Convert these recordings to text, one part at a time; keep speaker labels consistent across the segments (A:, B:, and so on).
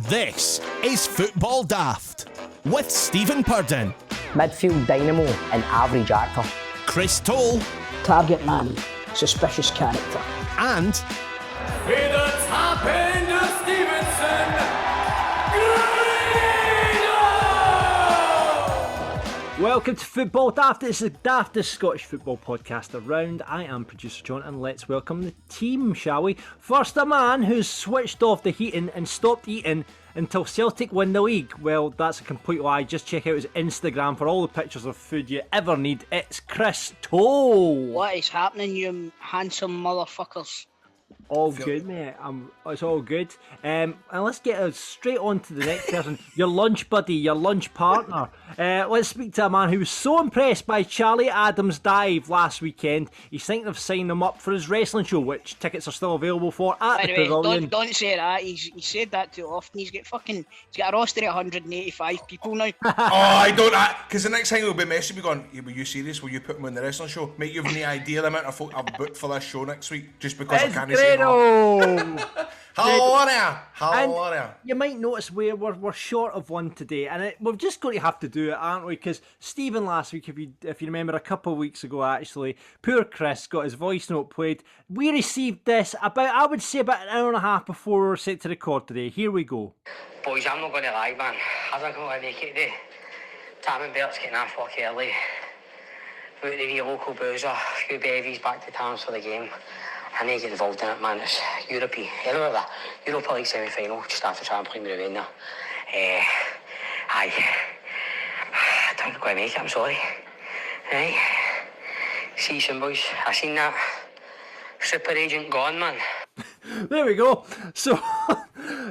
A: This is Football Daft with Stephen Purden,
B: midfield dynamo and average actor,
A: Chris Toll,
C: target man, suspicious character,
A: and
D: With the top end of Stevenson, Grado!
E: Welcome to Football Daft. It's the daftest Scottish football podcast around. I am producer John, and let's welcome the team, shall we? First, a man who's switched off the heating and stopped eating until Celtic win the league. Well, that's a complete lie. Just check out his Instagram for all the pictures of food you ever need. It's Chris Toll.
C: What is happening, you handsome motherfuckers?
E: All good, mate. It's all good. And let's get us straight on to the next person. Your lunch buddy, your lunch partner. Let's speak to a man who was so impressed by Charlie Adams' dive last weekend. He's thinking of signing him up for his wrestling show, which tickets are still available for at
C: By
E: the
C: the way,
E: Pavilion.
C: don't say that. He said that too often. He's got a roster of 185 people now.
F: I don't, because the next thing he'll be messaging me going, "Were you serious? Will you put me on the wrestling show?" Mate, you've no idea the amount of folk I've booked for this show next week just because I can't say no. Hello there.
E: You might notice we're short of one today, and we've just got to have to do it, aren't we? Because Stephen last week, if you remember, a couple of weeks ago actually, poor Chris got his voice note played. We received this about an hour and a half before we were set to record today. Here we go.
G: Boys, I'm not going to lie, man. I think I'm going to make it today. Tam and Bert's getting off work early. Out the wee local boozer, a few bevies back to town for the game. I need to get involved in it, man. It's Europa. You know that? Europa League semi-final, just after trying with Ravenna. I don't quite make it, I'm sorry. Right? See you soon, boys. I seen that super agent gone, man.
E: There we go. So,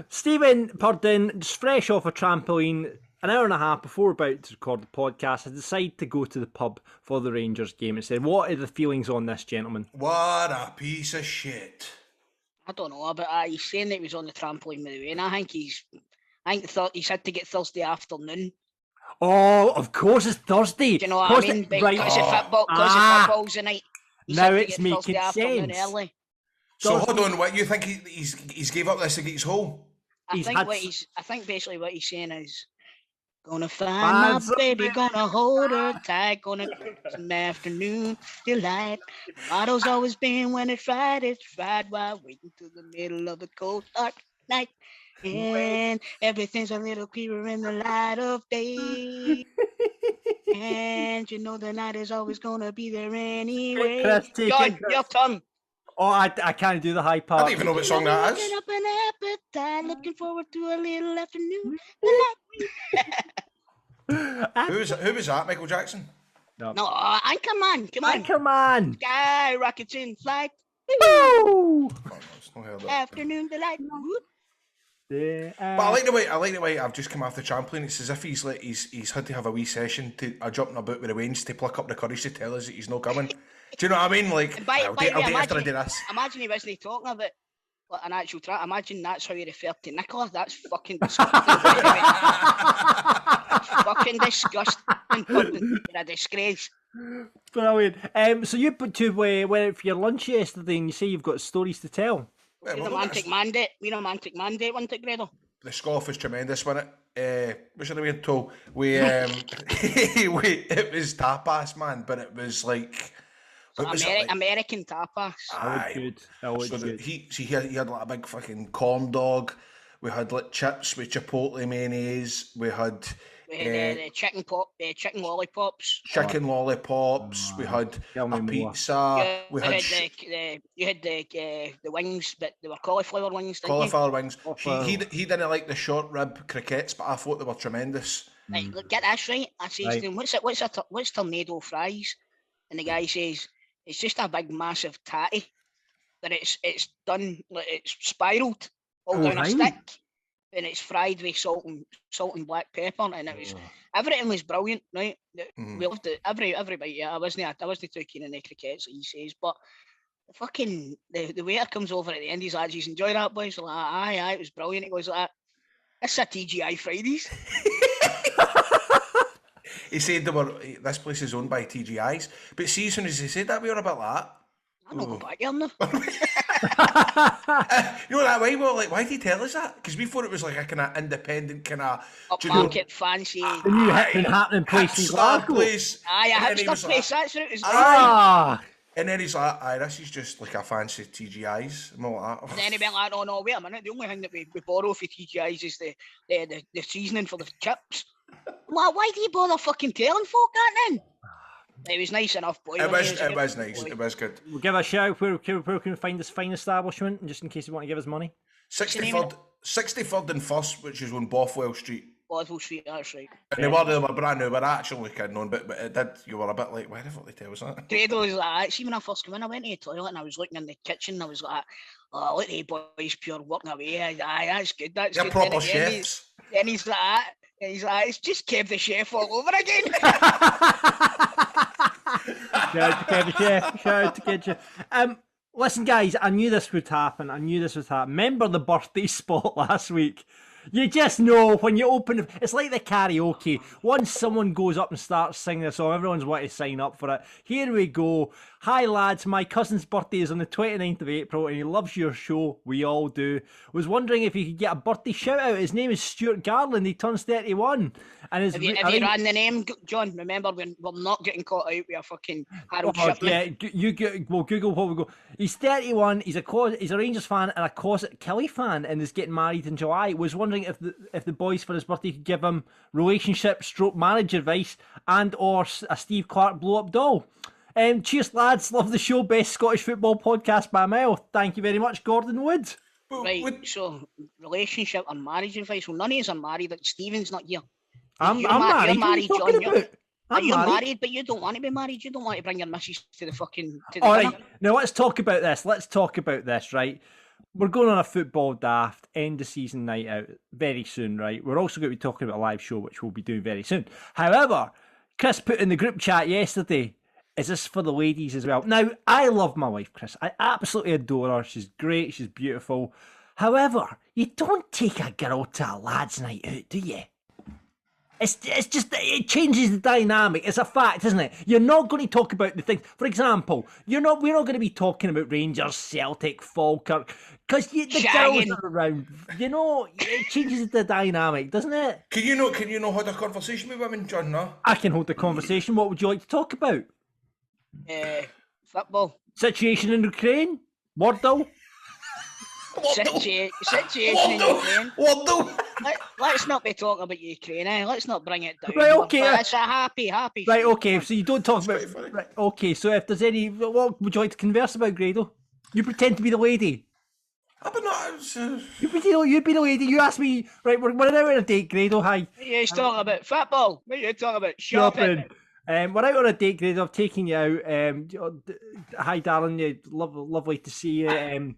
E: Stephen Purden, just fresh off a trampoline, an hour and a half before we're about to record the podcast, has decided to go to the pub for the Rangers game instead. What are the feelings on this, gentlemen?
F: What a piece of shit.
C: I don't know about that. He's saying that he was on the trampoline with the rain. I think he's had to get Thursday afternoon.
E: Oh, of course it's Thursday.
C: Do you know what I mean? Because of football's the night. He's
E: Now
C: had to
E: it's
C: get
E: making
C: Thursday afternoon
E: sense.
C: early.
F: So hold on, what you think he's gave up this to get his home?
C: I think basically what he's saying is, gonna find my baby, gonna hold her tight, gonna get some afternoon delight. Motto's always been when it's right while waiting till the middle of the cold dark night. And everything's a little clearer in the light of day. And you know the night is always gonna be there anyway. John, your turn.
E: Oh, I can't do the high part.
F: I don't even know what song that is.
C: Looking up an appetite, looking forward to a little afternoon delight.
F: Who was that? Michael Jackson?
C: No, Anchorman, come on.
E: Anchorman.
C: Sky rockets in flight.
E: Woo!
F: Oh, no, it's not heard that.
C: Afternoon delight.
F: But I like the way I've just come off the trampoline. It's as if he's had to have a wee session to jumping about with the wains to pluck up the courage to tell us that he's not coming. Do you know what I mean? Like, I'll date after I do this.
C: Imagine he wasn't talking about an actual trap. Imagine that's how he referred to Nicola. That's fucking disgusting. Fucking disgusting. You're a disgrace.
E: Brilliant. So you went out for your lunch yesterday, and you say you've got stories to tell.
F: Well,
C: Romantic mandate, wasn't it, Grado?
F: The scoff was tremendous, wasn't it? What should I be told? It was tapas, man, but it was like...
C: American tapas.
E: That was good.
F: He had like a big fucking corn dog. We had like chips with chipotle mayonnaise. We had
C: the chicken lollipops.
F: Chicken lollipops. We had a pizza.
C: You had the wings, but they were cauliflower wings.
F: Cauliflower wings. He didn't like the short rib crickets, but I thought they were tremendous.
C: Right, look, get this right. I says to him, what's tornado fries? And the guy says, it's just a big massive tatty, but it's done, like it's spiralled all down a stick, and it's fried with salt and black pepper, and it was everything was brilliant, right? We loved it, every bite. Yeah, I wasn't too keen on the crickets, like he says, but the fucking the waiter comes over at the end. He's like, "He's enjoy that, boys." Like, aye, it was brilliant. He goes like, "It's a TGI Fridays."
F: He said this place is owned by TGIs, but see, as soon as he said that, we were a bit like that.
C: I'm not going back here now.
F: You know that way? Well, like, why did he tell us that? Because we thought it was like a kind of independent, kind of
C: upmarket, fancy.
E: The new happening place in Glasgow.
C: Aye, a hipster place. That's what it was.
F: And then he's like, aye, this is just like a fancy TGI's and all that.
C: And then he went like, no, wait a minute. The only thing that we borrow for TGI's is the seasoning for the chips. I'm like, why do you bother fucking telling folk that then? It was nice enough, boy.
F: It was nice. It was good.
E: We'll give a shout. Where can we find this fine establishment? Just in case you want to give us money.
F: 63rd and 1st, which is on Bothwell Street.
C: Bothwell Street, that's right.
F: And they were brand new. We're actually kidding on, but it did. You were a bit like, why the fuck they tell us that?
C: Grado was like, see, when I first came in, I went to the toilet and I was looking in the kitchen. And I was like, oh, look at the boys pure working away. Aye, that's good. That's
F: They're
C: good.
F: proper chefs.
C: Then he's like, it's just Kev the chef all over again.
E: Shout out to Kev the chef. Shout out to Kev the chef. Listen, guys, I knew this would happen. Remember the birthday spot last week? You just know when you open it's like the karaoke. Once someone goes up and starts singing a song, everyone's wanting to sign up for it. Here we go. Hi lads, my cousin's birthday is on the 29th of April and he loves your show. We all do. Was wondering if you could get a birthday shout out. His name is Stuart Garland. He turns 31. And
C: have you ran the name, John? Remember, we're not getting caught out with a fucking Harold Shipman.
E: Yeah, we'll Google what we go. He's 31. He's a Rangers fan and a closet Killie fan, and is getting married in July. Was wondering if the boys for his birthday could give him relationship / marriage advice and or a Steve Clark blow up doll. Cheers lads, love the show, best Scottish football podcast by a mile. Thank you very much, Gordon Wood.
C: Right, so relationship and marriage advice. Well, none of us are married. Stephen's not here.
E: I'm married.
C: You're married, John. You're married, but you don't want to be married. You don't want to bring your missus to the fucking.
E: All right, now let's talk about this. Right? We're going on a football daft end of season night out very soon, right? We're also going to be talking about a live show, which we'll be doing very soon. However, Chris put in the group chat yesterday, is this for the ladies as well? Now, I love my wife, Chris. I absolutely adore her. She's great. She's beautiful. However, you don't take a girl to a lads' night out, do you? It's just, it changes the dynamic. It's a fact, isn't it? You're not going to talk about the things. For example, we're not going to be talking about Rangers, Celtic, Falkirk, because the girls are around. You know, it changes the dynamic, doesn't it?
F: Can you not hold a conversation with women, John? No?
E: I can hold the conversation. What would you like to talk about?
C: Football.
E: Situation in Ukraine? Wardle?
C: Situation in Ukraine.
F: Wardle?
C: Let's not be talking about Ukraine, eh? Let's not bring it down.
E: Right, okay.
C: It's a happy.
E: Right, okay, so you don't talk about... Right, okay, so if there's any... What would you like to converse about, Grado? You pretend to be the lady.
F: But not...
E: You'd be the lady. You asked me... Right, we're out on a date, Grado, hi.
C: You're talking about football. What are you talking about? Shopping.
E: We're out on a date, Grado. I've taken you out. Hi, darling. Lovely to see you.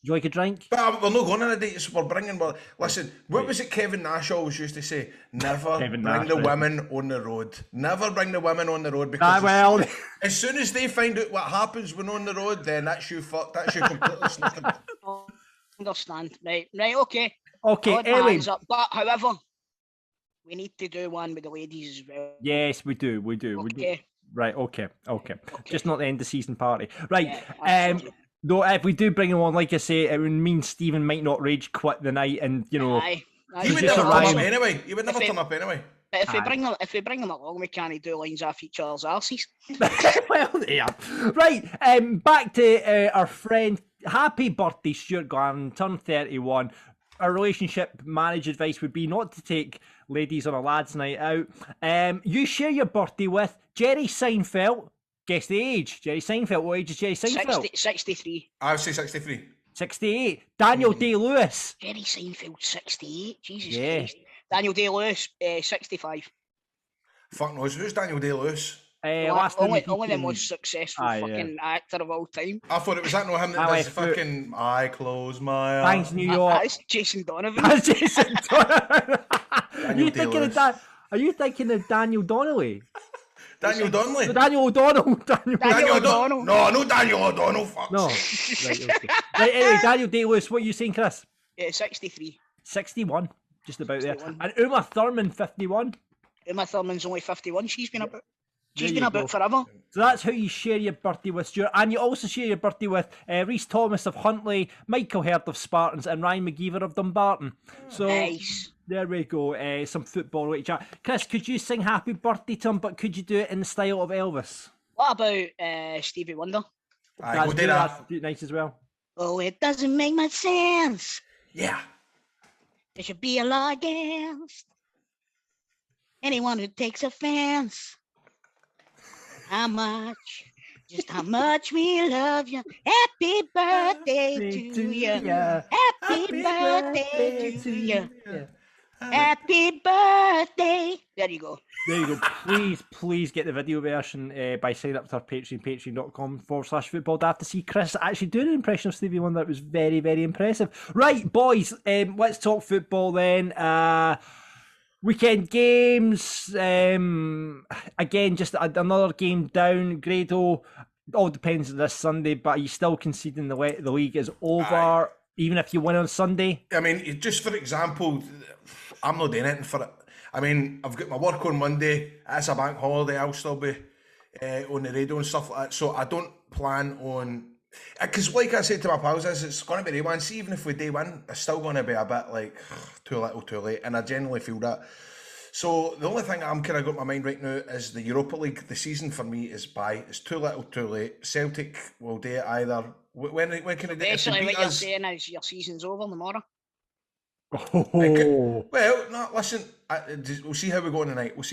E: Do you like a drink?
F: But we're not going on a date, so we're bringing... Listen, what was it Kevin Nash always used to say? Never bring the women on the road. Never bring the women on the road, because as soon as they find out what happens when on the road, then that's you fucked. That's you completely sniffing.
C: Understand. Right, okay.
E: Okay, anyway.
C: But, however, we need to do one with the ladies as well.
E: Yes, we do.
C: Okay.
E: Right, okay. Just not the end of season party. Right,
C: Yeah,
E: though, if we do bring him on, like I say, it would mean Stephen might not rage quit the night, and you know,
C: he
F: would never turn up anyway. He would never turn up anyway.
C: But if we bring them along, we can't do lines off each other's arses.
E: Well, yeah. Right, back to our friend. Happy birthday, Stuart Garland, turned 31. Our relationship marriage advice would be not to take ladies on a lads' night out. You share your birthday with Jerry Seinfeld. Guess the age. Jerry Seinfeld. What age is Jerry Seinfeld?
C: 63.
F: I would say 63.
E: 68. Daniel Day-Lewis.
C: Jerry Seinfeld, 68. Jesus Christ. Daniel Day-Lewis, 65.
F: Fuck knows. Who's Daniel Day-Lewis?
C: Only the most successful actor of all time.
F: I thought it was that, not him that does fucking I close my eyes.
E: Thanks, New York.
C: That's Jason Donovan.
E: That's Jason Donovan. Are you thinking of Daniel Donnelly?
F: Daniel Donnelly?
E: Daniel O'Donnell.
C: Daniel O'Donnell.
F: No, no Daniel O'Donnell. Fuck.
E: No. Right, okay. Right, anyway, Daniel Day-Lewis, what are you saying, Chris?
C: 63.
E: 61. Just about
C: 61.
E: there. And Uma Thurman, 51.
C: Uma Thurman's only 51. She's been about. She's been about forever.
E: So that's who you share your birthday with, Stuart. And you also share your birthday with Rhys Thomas of Huntly, Michael Herd of Spartans, and Ryan McGeever of Dumbarton. So
C: Nice.
E: There we go. Some football right chat. Chris, could you sing happy birthday to him, but could you do it in the style of Elvis?
C: What about Stevie Wonder?
F: Aye, we'll do that.
E: That's nice as well.
C: Oh, it doesn't make much sense.
F: Yeah.
C: There should be a law against anyone who takes offense. How much we love you. Happy birthday to you. Happy birthday to you. Happy birthday. There you go.
E: There you go. Please get the video version by signing up to our Patreon, patreon.com/football daft to see Chris actually doing an impression of Stevie Wonder. That was very, very impressive. Right, boys, let's talk football then. Weekend games. Again, just another game down. Grado, all depends on this Sunday, but he's still conceding the league is over, even if you win on Sunday.
F: I mean, just for example, I'm not doing anything for it. I mean, I've got my work on Monday. It's a bank holiday. I'll still be on the radio and stuff like that. So I don't plan on... Because like I said to my pals, it's going to be day one. See, even if we day one, it's still going to be a bit like too little, too late. And I generally feel that. So the only thing I'm kind of got in my mind right now is the Europa League. The season for me is bye. It's too little, too late. Celtic will do it either. When can it do it?
C: Basically, what you're saying is your season's over tomorrow.
E: Oh.
F: Well, no, listen. We'll see how we go on tonight. We've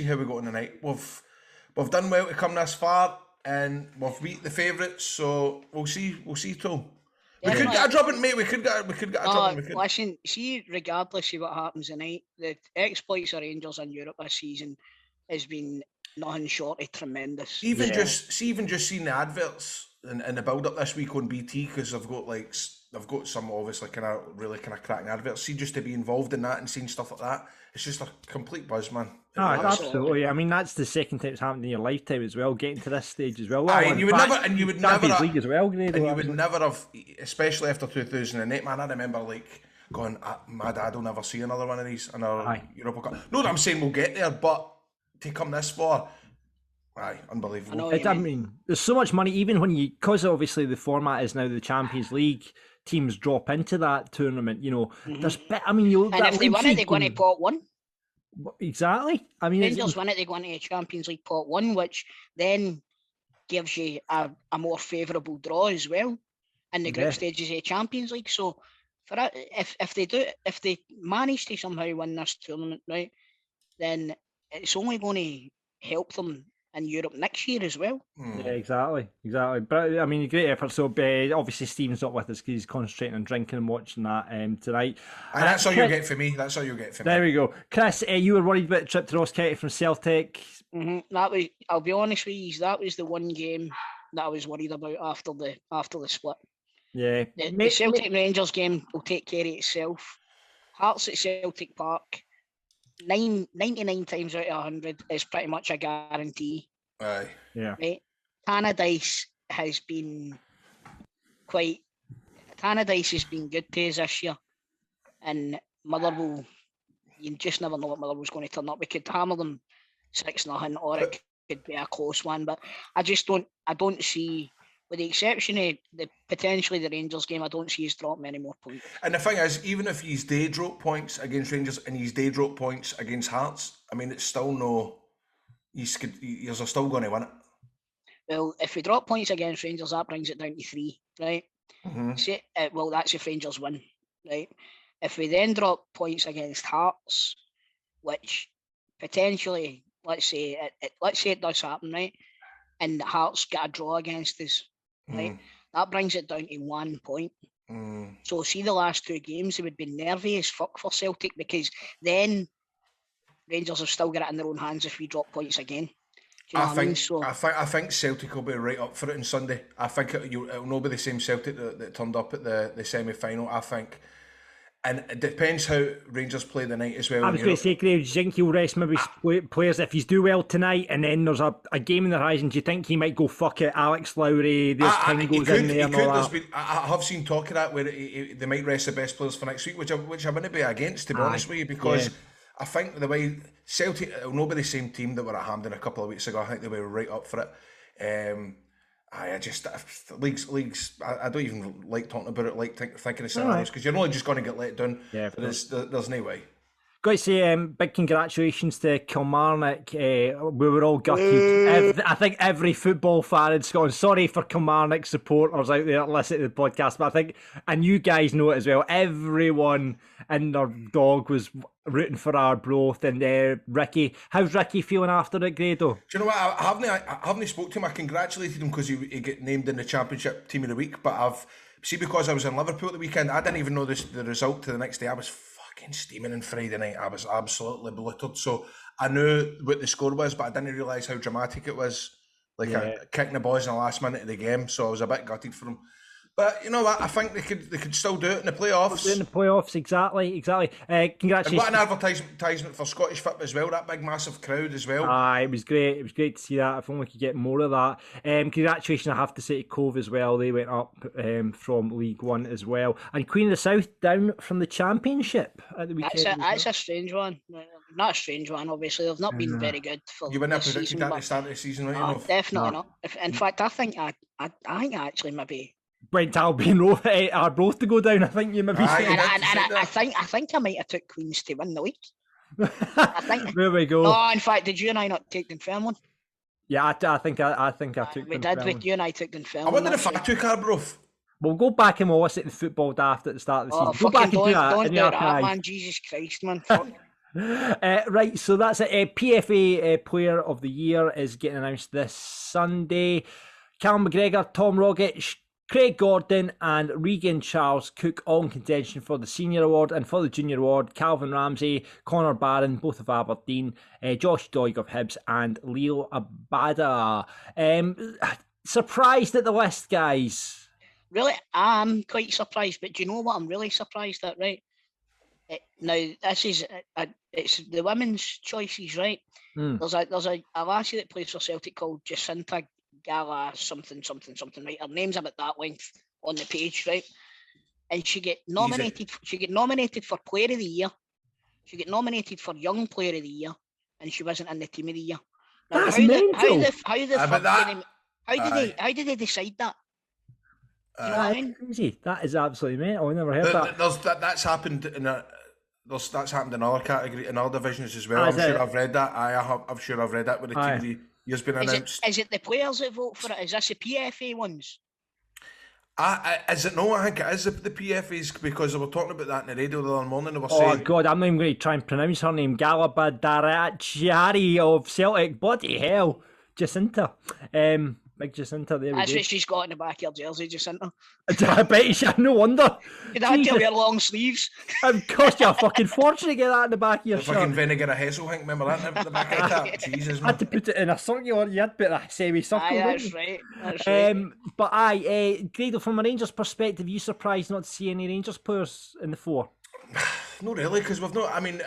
F: done well to come this far, and we've beat the favourites. So we'll see, Tom. We could get a drubbing, mate. We could get a drubbing.
C: Listen, see, regardless of what happens tonight, the exploits of Rangers in Europe this season has been nothing short of tremendous.
F: Even just seeing the adverts and the build up this week on BT, because they've got some obviously really cracking adverts. See, just to be involved in that and seeing stuff like that, it's just a complete buzz, man.
E: Absolutely. I mean, that's the second time it's happened in your lifetime as well, getting to this stage as well.
F: And you would never
E: League as well, Grado,
F: and you would never have, especially after 2008, man. I remember going, my dad will never see another one of these in our Europa Cup. Not that I'm saying we'll get there, but to come this far, unbelievable.
E: I mean, there's so much money, even when because obviously the format is now the Champions League, teams drop into that tournament, there's and
C: if they win it, they go into pot one.
E: Exactly. I mean,
C: Rangers win it, they go into a Champions League pot one, which then gives you a more favourable draw as well in the group stages of Champions League. So for it, if they manage to somehow win this tournament, right, then it's only going to help them in Europe next year as well.
E: Yeah, exactly. But I mean, great effort. So obviously Stephen's not with us because he's concentrating on drinking and watching that tonight.
F: And that's all you get for me.
E: There we go. Chris, you were worried about the trip to Ross County from Celtic.
C: Mm-hmm. I'll be honest with you, that was the one game that I was worried about after the split.
E: Yeah.
C: The Celtic Rangers game will take care of itself. Hearts at Celtic Park, 99 times out of 100 is pretty much a guarantee.
F: Aye.
E: Yeah.
C: Right? Tannadice has been good to us this year. And Motherwell, you just never know what Motherwell's going to turn up. We could hammer them 6-0 or it could be a close one. But I don't see, with the exception of potentially the Rangers game, I don't see us drop many more points.
F: And the thing is, even if he's day drop points against Rangers and he's day drop points against Hearts, I mean, it's still he's still going to win it.
C: Well, if we drop points against Rangers, that brings it down to 3, right? Mm-hmm. Well, that's if Rangers win, right? If we then drop points against Hearts, which potentially, let's say it does happen, right? And Hearts get a draw against us, right? That brings it down to 1 point. So see the last 2 games, it would be nervy as fuck for Celtic because then Rangers have still got it in their own hands if we drop points again. I
F: think Celtic will be right up for it on Sunday. I think it'll not be the same Celtic that turned up at the semi-final. I think, and it depends how Rangers play the night as well.
E: I was going to say, Graham, do you think he'll rest maybe players if he's do well tonight and then there's a game in the horizon? Do you think he might go fuck it, Alex Lowry, there's King goes in there and all that?
F: I have seen talk of that where they might rest the best players for next week, which I wouldn't be against, to be honest with you, because I think the way Celtic, it'll not be the same team that were at Hampden a couple of weeks ago. I think they were right up for it. Leagues. I don't even like talking about it, like thinking of scenarios, because you're only just going to get let down.
E: Yeah,
F: there's no way.
E: Got to say, big congratulations to Kilmarnock. We were all gutted. I think every football fan in Scotland, sorry for Kilmarnock supporters out there listening to the podcast, but I think, and you guys know it as well, everyone in their dog was rooting for Arbroath. And Ricky, how's Ricky feeling after it, Grado?
F: Do you know what? I haven't spoke to him. I congratulated him because he get named in the Championship Team of the Week, but because I was in Liverpool at the weekend, I didn't even know the result to the next day. I was steaming on Friday night. I was absolutely belittled. So I knew what the score was, but I didn't realise how dramatic it was. Kicking the boys in the last minute of the game. So I was a bit gutted for them. But you know what? I think they could still do it in the playoffs.
E: In the playoffs, exactly. Congratulations.
F: And what an advertisement for Scottish football as well. That big massive crowd as well.
E: It was great. It was great to see that. If only we could get more of that. Congratulations, I have to say, to Cove as well. They went up from League One as well. And Queen of the South down from the Championship at the weekend.
C: That's a strange one. Not a strange one, obviously. They've not been very good for
F: you wouldn't have predicted
C: season,
F: that at the start of the season, right?
C: Definitely not. In fact, I think actually maybe
E: went to Albion Arbroath to go down. I think you maybe said.
C: I think I might have took Queens to win the league. I think.
E: There we go.
C: Oh, in fact, did you and I not take Dunfermline?
E: Yeah, I think I took.
C: We did. With you and I took Dunfermline.
F: I wonder if I took Arbroath.
E: We'll go back and we'll listen to the football daft at the start of the season. Go back and do that.
C: Don't do that, man. Jesus Christ, man.
E: Right, so that's it. PFA Player of the Year is getting announced this Sunday. Callum McGregor, Tom Rogic, Craig Gordon and Regan Charles Cook all in contention for the Senior Award, and for the Junior Award, Calvin Ramsey, Connor Barron, both of Aberdeen, Josh Doig of Hibs and Leo Abada. Surprised at the list, guys?
C: Really, I'm quite surprised, but do you know what I'm really surprised at, right? Now, this is, it's the women's choices, right? There's a lassie that plays for Celtic called Jacinta Gala something, right? Her name's about that length on the page, right? And she get nominated. She get nominated for Player of the Year. She get nominated for Young Player of the Year, and she wasn't in the Team of the Year. Now,
E: That's mental.
C: How did they decide that? Do you know what I mean?
E: Crazy. That is absolutely mental. I never heard that.
F: That's happened in that's happened in other category, in other divisions as well. I'm sure I've read that. I'm sure I've read that with the Team of the Year's been announced.
C: Is it the players that vote for it? Is this the PFA ones?
F: Is it? No, I think it is the PFAs, because they were talking about that in the radio the other morning. They were saying,
E: oh God, I'm not even going to try and pronounce her name. Galabadarachiari of Celtic. Bloody hell, Jacinta. Big Jacinta, there we go.
C: That's what she's got in the back of her jersey, Jacinta.
E: I bet you, no wonder.
C: You'd have to wear long sleeves.
E: It cost you a fucking fortune to get that in the back of your shirt.
F: Fucking vinegar a Hesselhink, remember that in the back of the cap? Jesus, man.
E: I had to put it in a circular, you had to put a semi-circle.
C: That's right.
E: But Grado, from a Rangers perspective, you surprised not to see any Rangers players in the four?
F: Not really, because we've not, I mean,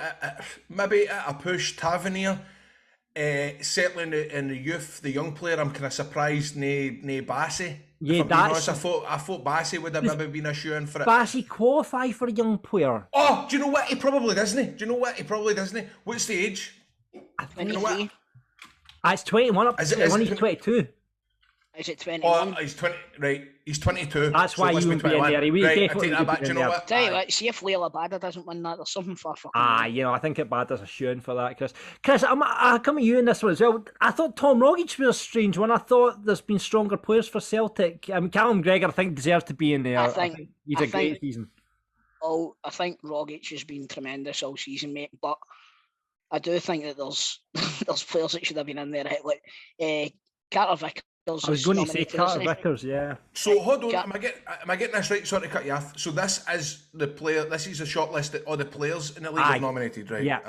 F: maybe at a push, Tavernier. Certainly in the youth, the young player, I'm kind of surprised nae Bassey.
E: Yeah, that's...
F: I thought Bassey would have maybe been a shoe-in for it.
E: Bassey qualify for a young player?
F: Oh, do you know what? He probably doesn't. What's the age?
C: You know what?
E: It's 21 up to 21, he's 22.
C: Is it 21?
F: Oh, he's 20, right, he's 22.
E: That's why you would be in there.
F: Right, I take that back. Do you know what?
C: Tell you what, see if Leila Bada doesn't win that, there's something far fucking
E: I think Bada's a shoe-in for that, Chris. Chris, I come at you in this one as well. I thought Tom Rogic was a strange one. I thought there's been stronger players for Celtic. I mean, Callum McGregor, I think, deserves to be in there. I think he's a great season.
C: Oh, I think Rogic has been tremendous all season, mate, but I do think that there's players that should have been in there, like Carter Vickers.
E: I was going to say Carter Vickers, yeah.
F: So hold on, am I getting this right? Sorry to cut you off. So this is the player. This is a short list of all the players in the league are nominated, right?
E: Yeah.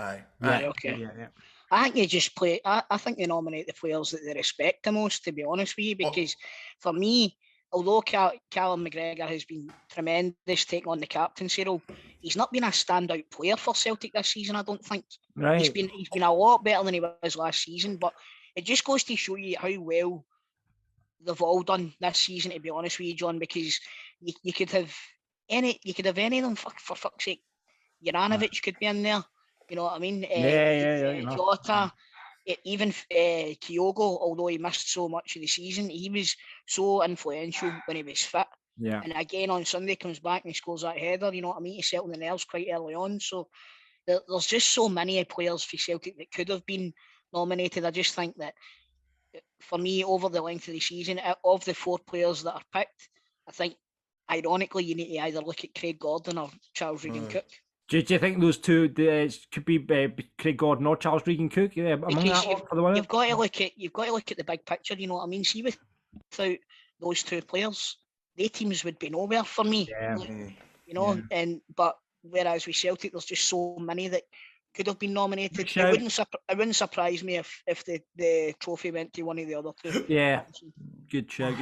F: Aye.
C: Okay.
E: Yeah.
C: I think they just play. I think they nominate the players that they respect the most. To be honest with you, because for me, although Callum McGregor has been tremendous taking on the captaincy role, he's not been a standout player for Celtic this season. I don't think.
E: Right.
C: He's been a lot better than he was last season, but it just goes to show you how well they've all done this season, to be honest with you, John, because you could have any of them, for fuck's sake. Juranovic could be in there. You know what I mean?
E: Yeah.
C: Jota, even Kyogo, although he missed so much of the season, he was so influential when he was fit.
E: Yeah.
C: And again on Sunday comes back and he scores that header. You know what I mean? He settled the nerves quite early on. So there's just so many players for Celtic that could have been nominated. I just think that for me, over the length of the season, of the 4 players that are picked, I think ironically you need to either look at Craig Gordon or Charles Regan-Cook.
E: Do you think those two could be Craig Gordon or Charles Regan-Cook among that one for the winner?
C: You've got to look at the big picture. You know what I mean? See, without those 2 players, their teams would be nowhere for me.
E: Yeah.
C: You know, but whereas with Celtic, there's just so many that could have been nominated. It wouldn't surprise me if the trophy went to one of the other 2.
E: Yeah, good shout.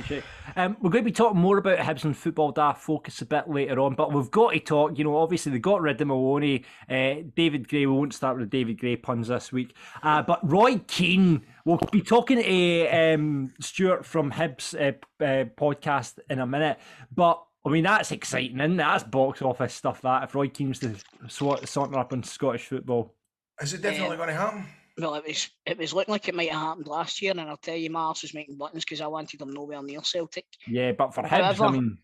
E: We're going to be talking more about Hibs and Football Daft Focus a bit later on, but we've got to talk, obviously they got rid of Maloney. David Gray, we won't start with the David Gray puns this week, but Roy Keane, we'll be talking to Stuart from Hibs podcast in a minute, but I mean, that's exciting, isn't it? That's box office stuff, that, if Roy Keane's to saunter up in Scottish football.
F: Is it definitely going to happen?
C: Well, it was looking like it might have happened last year, and I'll tell you, my arse was making buttons because I wanted them nowhere near Celtic.
E: Yeah, but for Hibs, I mean...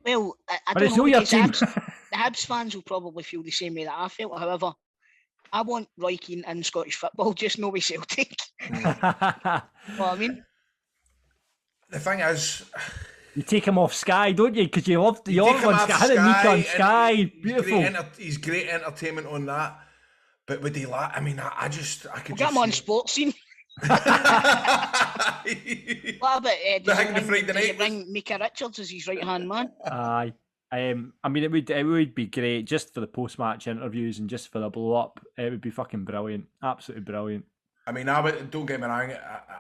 C: Well, I
E: but
C: don't know,
E: your team.
C: the Hibs fans will probably feel the same way that I felt. However, I want Roy Keane in Scottish football, just no with Celtic. You know what I mean?
F: The thing is...
E: You take him off Sky, don't you? Because you love him on Sky. I had Nick on Sky. Beautiful.
F: He's great entertainment on that. But would he I mean, I could
C: get him on Sports Scene. What about does he bring Mika Richards as his right hand man?
E: Aye. I mean, it would be great just for the post match interviews and just for the blow up. It would be fucking brilliant, absolutely brilliant.
F: I mean, don't get me wrong.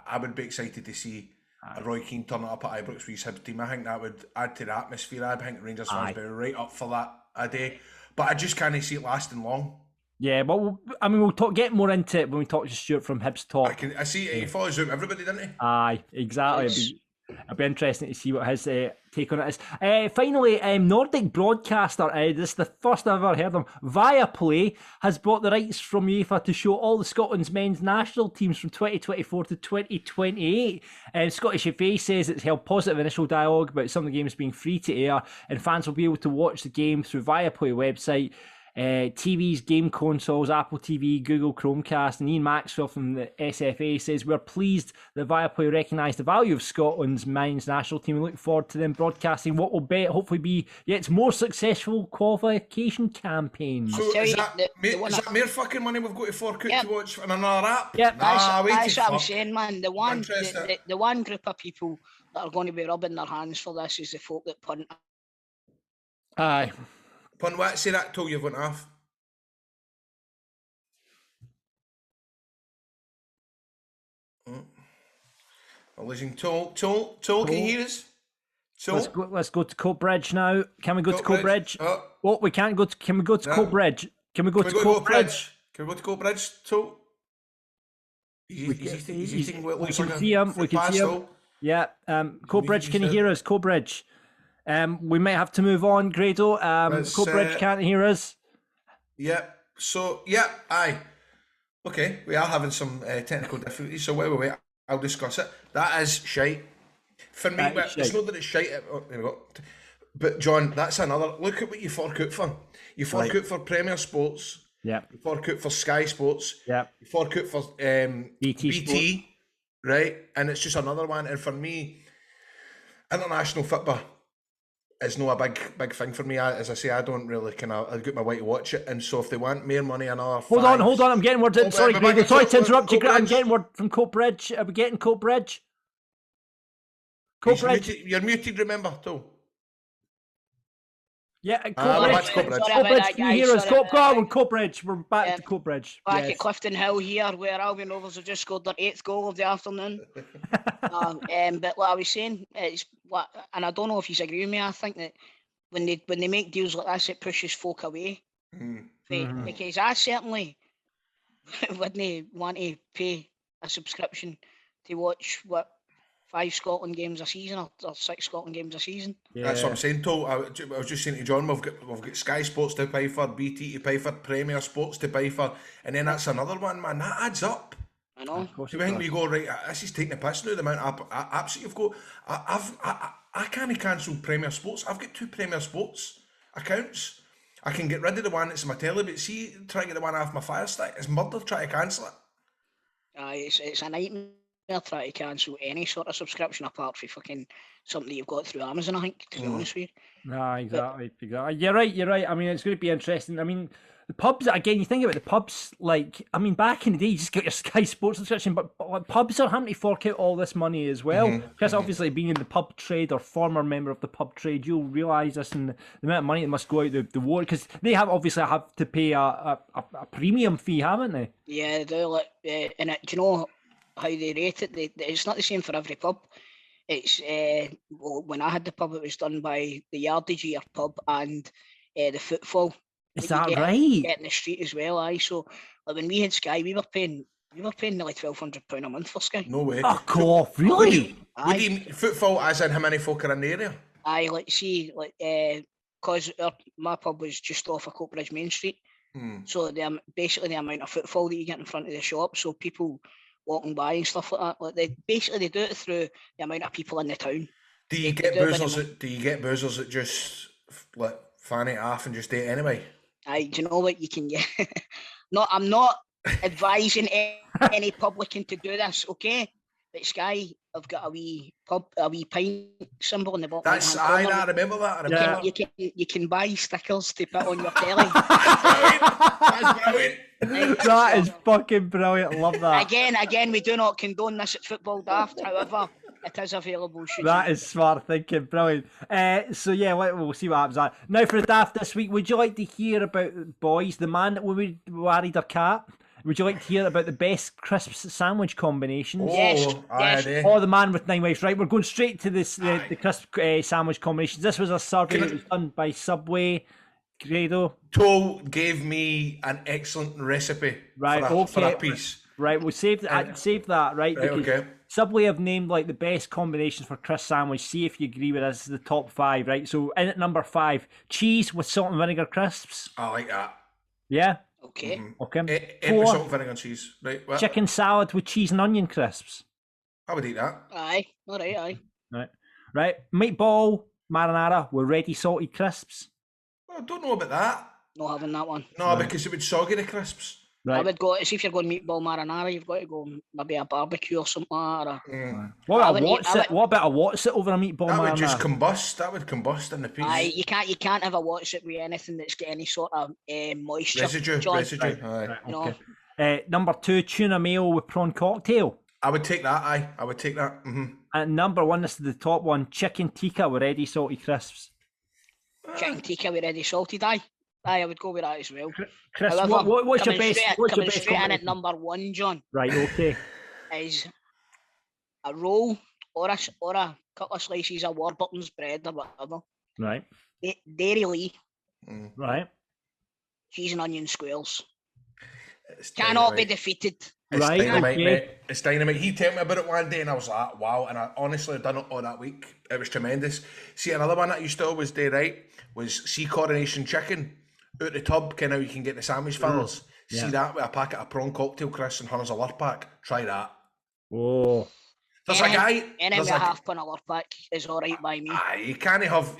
F: I would be excited to see a Roy Keane turning up at Ibrox for his Hibs team. I think that would add to the atmosphere. I think Rangers fans would be right up for that a day. But I just can't see it lasting long.
E: Yeah, but we'll get more into it when we talk to Stuart from Hibs Talk.
F: I see he follows out everybody, doesn't he?
E: Aye, exactly. It'll be interesting to see what his take on it is. Finally, Nordic broadcaster, this is the first I've ever heard of him, Viaplay, has bought the rights from UEFA to show all the Scotland's men's national teams from 2024 to 2028. Scottish FA says it's held positive initial dialogue about some of the games being free to air, and fans will be able to watch the game through Viaplay website. TVs, game consoles, Apple TV, Google Chromecast, and Ian Maxwell from the SFA says, we're pleased that Viaplay recognised the value of Scotland's men's national team and look forward to them broadcasting what will hopefully be yet more successful qualification campaign.
F: So is that mere fucking money we've got to fork out to watch on another app?
E: Yep.
C: That's what I'm saying, man. The one group of people that are going to be rubbing their hands for this is the folk that punt.
E: Aye.
F: Punt what? Say that till you've went off. We're losing Toll, can you hear us?
E: Let's go to Coatbridge now. Can we go to Coatbridge? Oh, we can't go to. Can we go to Coatbridge? Can we go to Coatbridge?
F: Can we go to Coatbridge? Toll.
E: We can see him. We can see him. Yeah. Coatbridge, can you hear us? Coatbridge. We might have to move on, Grado. Coatbridge can't hear us.
F: Yeah. So, aye. Okay, we are having some technical difficulties, so wait. I'll discuss it. That is shite. For me, it's not that it's shite. Oh, there we go. But, John, that's another... Look at what you fork out for. You fork out for Premier Sports.
E: Yeah.
F: You fork out for Sky Sports.
E: Yeah.
F: You fork out for BT. Right? And it's just another one. And for me, international football is not a big thing for me. As I say, I don't really I've got my way to watch it, and so if they want more money, another.
E: Hold on, I'm getting word. Sorry, Greg, sorry to interrupt you. I'm getting word from Coatbridge. Are we getting Coatbridge?
F: You're muted, remember, too.
E: Yeah, Coatbridge. Can you hear us? Coatbridge. We're back to Coatbridge.
C: Back at Clifton Hill here, where Albion Rovers have just scored their 8th goal of the afternoon. But what I was saying is, and I don't know if you agree with me, I think that when they make deals like this, it pushes folk away. Because I certainly wouldn't want to pay a subscription to watch what 5 Scotland games a season or 6 Scotland games a season.
E: Yeah.
F: That's what I'm saying, Tol. I was just saying to John, we've got Sky Sports to pay for, BT to pay for, Premier Sports to pay for, and then that's another one, man. That adds up.
C: I know.
F: So we think we go, right, this is taking the piss now, the amount of apps that you've got. I can't cancel Premier Sports. I've got 2 Premier Sports accounts. I can get rid of the one that's on my telly, but see, trying to get the one off my Fire Stick, it's murder trying to cancel it.
C: It's a nightmare trying to cancel any sort of subscription apart from fucking something that you've got through Amazon, I think, to be honest with you.
E: Nah, exactly. You're right. I mean, it's going to be interesting. I mean, the pubs, again, you think about the pubs, like, I mean, back in the day, you just got your Sky Sports subscription, but pubs are having to fork out all this money as well. Because obviously, being in the pub trade or former member of the pub trade, you'll realise this and the amount of money that must go out the war, because they obviously have to pay a premium fee, haven't they?
C: Yeah, they do. And do you know how they rate it? It's not the same for every pub. It's when I had the pub, it was done by the yardage of your pub and the footfall.
E: Is that right?
C: Get in the street as well, aye. So like when we had Sky, we were paying nearly £1,200 a month for Sky.
F: No way.
E: Fuck off, really?
F: What do you mean, footfall as in how many folk are in the area?
C: Aye, like see, like because my pub was just off of Coatbridge Main Street. So basically the amount of footfall that you get in front of the shop, so people walking by and stuff like that. Like they do it through the amount of people in the town.
F: Do you get boozers that just like fan it off and just do it anyway?
C: Aye, do you know what you can get? No, I'm not advising any publican to do this, okay? But Sky, I've got a wee pint symbol in the bottom.
F: That's I remember that.
C: You can buy stickers to put on your telly.
F: That's brilliant.
E: That is fucking brilliant. Love that.
C: Again, we do not condone this at Football Daft. However, it is available.
E: That is smart thinking. Brilliant. So yeah, we'll see what happens. Now for the Daft this week, would you like to hear about boys, the man that we worried their cat? Would you like to hear about the best crisp sandwich combinations?
C: Yes.
E: Or the man with 9 wives? Right, we're going straight to this the crisp sandwich combinations. This was a survey that was done by Subway. Grado
F: Tol gave me an excellent recipe for a piece.
E: Right, we'll save that, right? Because Subway have named like the best combinations for crisp sandwich. See if you agree with us. This is the top 5, right? So in at number 5, cheese with salt and vinegar crisps.
F: I like that.
C: Okay.
E: Yeah?
F: Okay.
E: 4,
F: salt and vinegar and cheese. Right. What?
E: Chicken salad with cheese and onion crisps.
F: I would eat that.
C: Aye. All right. Aye.
E: Right. Meatball marinara with ready salted crisps.
F: I don't know about that.
C: Not having that one.
F: No, because it would soggy the crisps.
E: Right.
C: I would go, see if you're going meatball marinara, you've got to go maybe a barbecue or something like that.
E: What about a what's it over a meatball marinara?
F: That would just combust. That would combust in the piece.
C: Aye, you can't have a what's it with anything that's got any sort of moisture.
F: Residue.
C: Right.
F: Aye.
C: Okay.
E: Number 2, tuna mayo with prawn cocktail.
F: I would take that. Aye, I would take that.
E: And number 1, this is the top one, chicken tikka with ready salted crisps.
C: Chicken tikka with ready salted, aye. I would go with that as well.
E: Chris,
C: However,
E: what's your best? What's your best
C: straight in at number 1, John?
E: Right, okay.
C: Is a roll or a couple of slices of Warburton's bread or whatever.
E: Right.
C: Dairy Lee.
E: Right.
C: Cheese and onion squares. Cannot be defeated.
F: It's
E: right,
F: dynamite,
E: okay.
F: mate. It's dynamite. He told me about it one day and I was like, wow. And I honestly done it all that week. It was tremendous. See, another one that I used to always do, right, was Coronation chicken. Out the tub, kind of you can get the sandwich fillers.
E: Yeah.
F: See that with a packet of prawn cocktail crisps and Hunter's a lure pack. Try that.
E: Oh.
F: There's a guy.
C: Any with a half-pound of lure pack is all right by me.
F: You can't have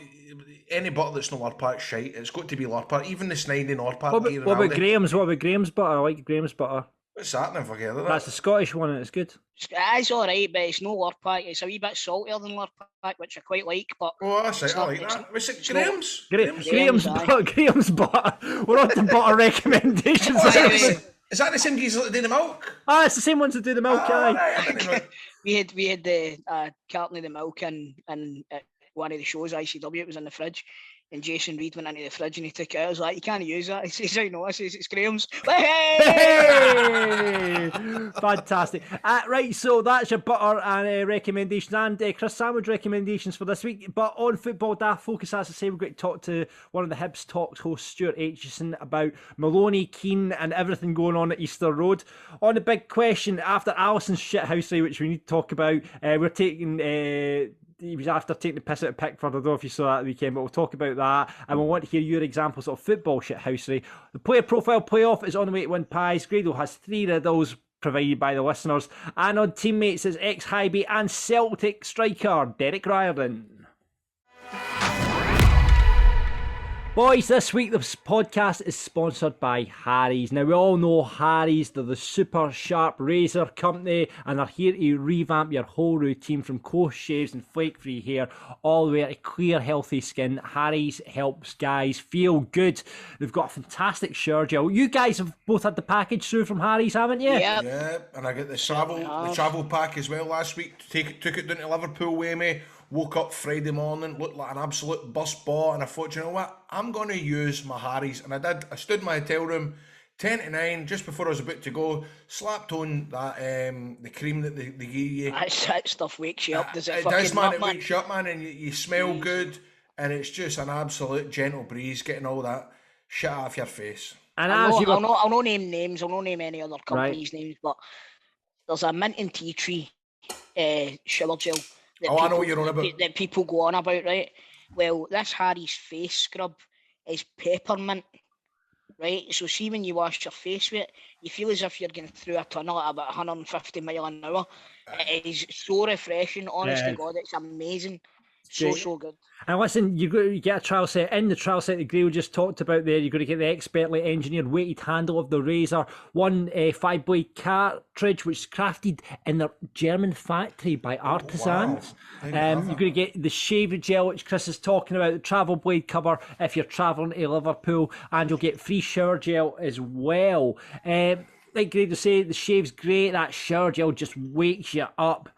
F: any butter that's not lure pack shite. It's got to be lure pack. Even the Snidey lure pack.
E: What about Graham's? What about Graham's butter? I like Graham's butter.
F: What's that? Never forget that.
E: That's the Scottish one and it's good.
C: It's all right, but it's no lure pack. It's a wee bit saltier than lure pack, which I quite like. But
F: that's it. I like that. What's it? Graham's?
E: Graham's butter. We're on to butter recommendations.
F: Is that the same geezer that do the milk?
E: It's the same ones that do the milk.
C: We had the carton of the milk and one of the shows, ICW, it was in the fridge. And Jason Reed went into the fridge and he took it out. I was like, you can't use that. He says, I know. I says, it's Graham's.
E: Hey! Fantastic. Right, so that's your butter and recommendations and Chris Sandwich recommendations for this week. But on Football Daft Focus, as I say, we're going to talk to one of the Hibs Talks hosts, Stuart Aitchison, about Maloney, Keane and everything going on at Easter Road. On the big question, after Alison's shithousery, which we need to talk about, we're taking... he was after taking the piss out of Pickford. I don't know if you saw that weekend, but we'll talk about that. And we'll want to hear your examples of football shithousery. The player profile playoff is on the way to win pies. Grado has 3 riddles provided by the listeners. And on teammates is ex-Highby and Celtic striker Derek Riordan. Boys, this week the podcast is sponsored by Harry's. Now, we all know Harry's, they're the super sharp razor company and they're here to revamp your whole routine from close shaves and flake-free hair all the way to clear, healthy skin. Harry's helps guys feel good. They've got a fantastic shower gel. You guys have both had the package through from Harry's, haven't you?
C: Yep.
F: Yeah, and I got the travel pack as well last week. Took it down to Liverpool with me. Woke up Friday morning, looked like an absolute bus ball, and I thought, you know what, I'm going to use my Harry's. And I did. I stood in my hotel room, 10 to 9, just before I was about to go, slapped on that the cream that they give you.
C: That stuff wakes you up, does it?
F: It does, man. It wakes you up, man, and you smell good, and it's just an absolute gentle breeze, getting all that shit off your face.
E: And
C: I'll not name names, I'll not name any other companies' names, but there's a mint and tea tree shower gel.
F: I know what you're on about.
C: That people go on about, right? Well, this Harry's face scrub is peppermint, right? So see when you wash your face with it, you feel as if you're going through a tunnel at about 150 mile an hour. It is so refreshing, honest to God, it's amazing. So good. And
E: listen, you get a trial set. In the trial set that Graham just talked about there, you're going to get the expertly engineered weighted handle of the razor, one 5-blade cartridge which is crafted in their German factory by artisans.
F: Wow.
E: You're going to get the shave gel which Chris is talking about, the travel blade cover if you're travelling to Liverpool, and you'll get free shower gel as well. Like Graham was saying, the shave's great, that shower gel just wakes you up.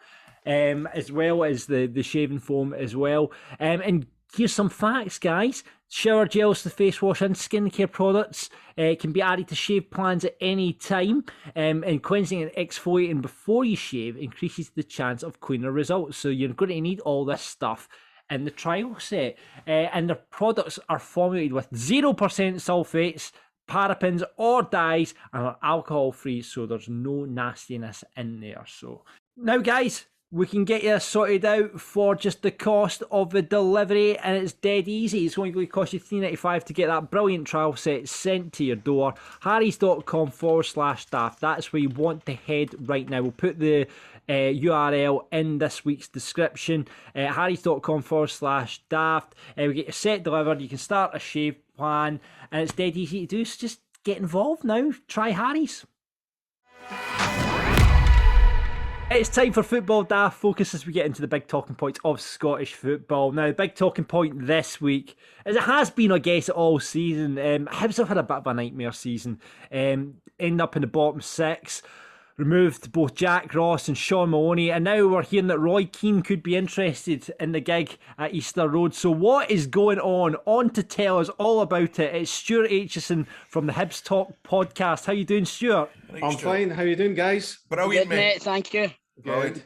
E: As well as the shaving foam as well. And here's some facts, guys. Shower gels, the face wash and skincare products can be added to shave plans at any time. And cleansing and exfoliating before you shave increases the chance of cleaner results. So you're going to need all this stuff in the trial set. And the products are formulated with 0% sulfates, parabens or dyes, and are alcohol free, so there's no nastiness in there. So now, guys, we can get you sorted out for just the cost of the delivery, and it's dead easy. It's only going to cost you $3.95 to get that brilliant trial set sent to your door. harrys.com/daft. That's where you want to head right now. We'll put the URL in this week's description. harrys.com/daft. We get your set delivered. You can start a shave plan, and it's dead easy to do. So just get involved now. Try Harry's. It's time for Football Daft Focus as we get into the big talking points of Scottish football. Now, the big talking point this week, as it has been, I guess, all season, Hibs have had a bit of a nightmare season. End up in the bottom 6, removed both Jack Ross and Sean Maloney, and now we're hearing that Roy Keane could be interested in the gig at Easter Road. So what is going on? On to tell us all about it, it's Stuart Aitchison from the Hibs Talk podcast. How you doing, Stuart?
H: I'm fine. How you doing, guys?
F: Brilliant,
C: good, mate. Thank you.
H: Good.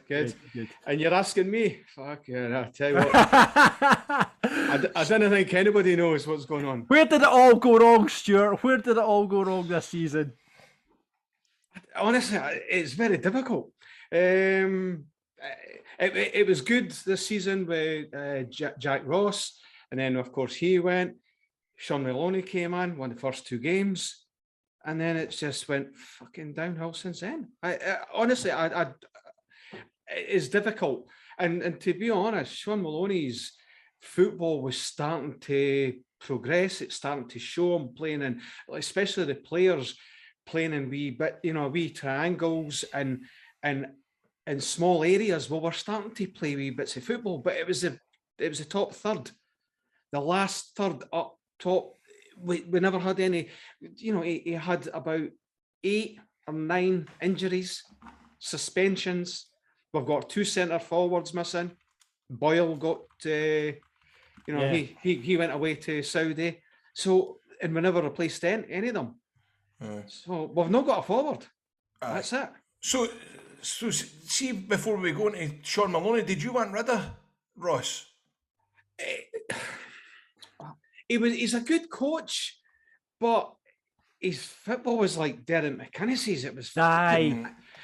H: And you're asking me? Fuck yeah, I tell you what. I don't think anybody knows what's going on.
E: Where did it all go wrong, Stuart? Where did it all go wrong this season?
H: Honestly, it's very difficult. It was good this season with Jack Ross, and then of course he went. Sean Maloney came in, won the first 2 games, and then it just went fucking downhill since then. Honestly, it's difficult. And to be honest, Sean Maloney's football was starting to progress. It's starting to show him playing in, especially the players playing in wee triangles and in small areas. Well, we're starting to play wee bits of football, but it was the top third, the last third up top. We never had any. He had about 8 or 9 injuries, suspensions. We've got 2 centre forwards missing. Boyle got, he went away to Saudi. So, and we never replaced any of them. So we've not got a forward. That's it.
F: So see, before we go into Sean Maloney, did you want rid of Ross?
H: He's a good coach, but his football was like Derek McInnes's. It was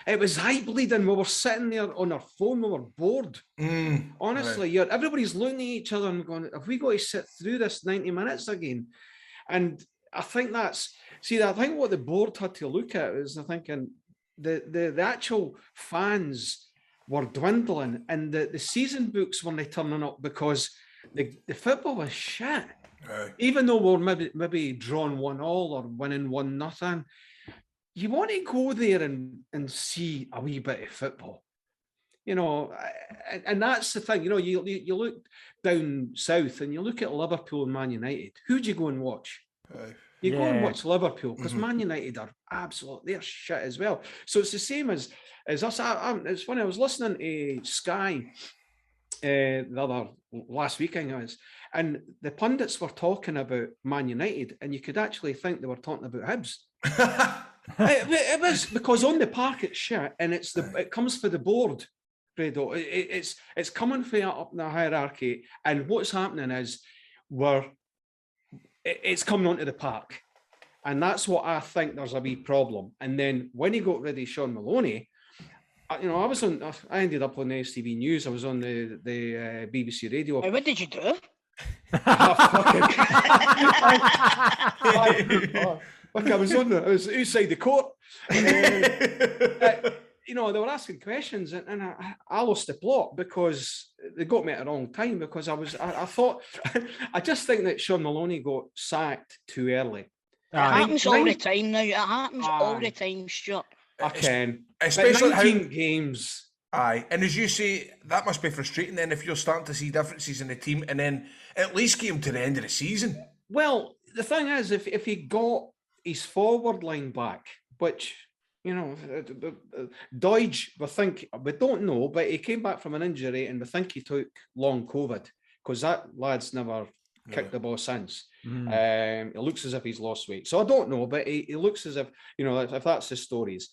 H: it was eye bleeding. We were sitting there on our phone. We were bored. Honestly, everybody's looking at each other and going, "Have we got to sit through this 90 minutes again?" And I think I think what the board had to look at is, I think, the actual fans were dwindling, and the season books weren't turning up because the football was shit. Even though we're maybe drawn 1-1 or winning 1-0, you want to go there and see a wee bit of football, and that's the thing. You look down south and you look at Liverpool and Man United. Who do you go and watch? You go and watch Liverpool, because Man United are they're shit as well. So it's the same as us. It's funny, I was listening to Sky last weekend, and the pundits were talking about Man United, and you could actually think they were talking about Hibs. it was because on the park it's shit, and it comes for the board, Grado. It's coming for up in the hierarchy, and what's happening is it's coming onto the park, and that's what I think there's a wee problem. And then when he got rid of Sean Maloney, I ended up on the Stevie News. I was on the BBC radio.
C: What did you do?
H: I was outside the court. They were asking questions, and I lost the plot because they got me at the wrong time, because I thought I just think that Sean Maloney got sacked too early.
C: It happens all the time now. It happens all the time, Stuart.
H: I can.
F: Especially
H: 19 games.
F: Aye, and as you say, that must be frustrating then if you're starting to see differences in the team, and then at least get him to the end of the season.
H: Well, the thing is, if he got his forward line back, which, Doige, we don't know, but he came back from an injury, and we think he took long COVID, because that lad's never kicked the ball since. It looks as if he's lost weight. So I don't know, but he looks as if, if that's the stories.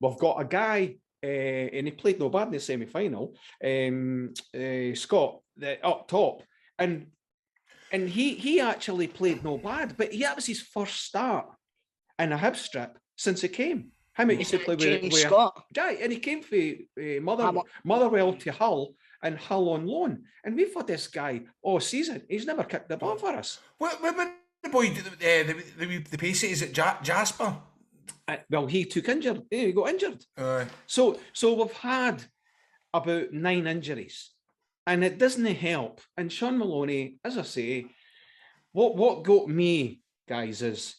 H: We've got a guy, and he played no bad in the semi-final, Scott, up top, and he actually played no bad, but that was his first start in a Hib strip since he came. How many used to play with
C: Scott?
H: Right, and he came for Motherwell to Hull, and Hull on loan, and we've had this guy all season. He's never kicked the ball for us.
F: What the boy, the pacey, is it Jasper?
H: Well, he took injured. He got injured. So we've had about 9 injuries, and it doesn't help. And Sean Maloney, as I say, what got me, guys, is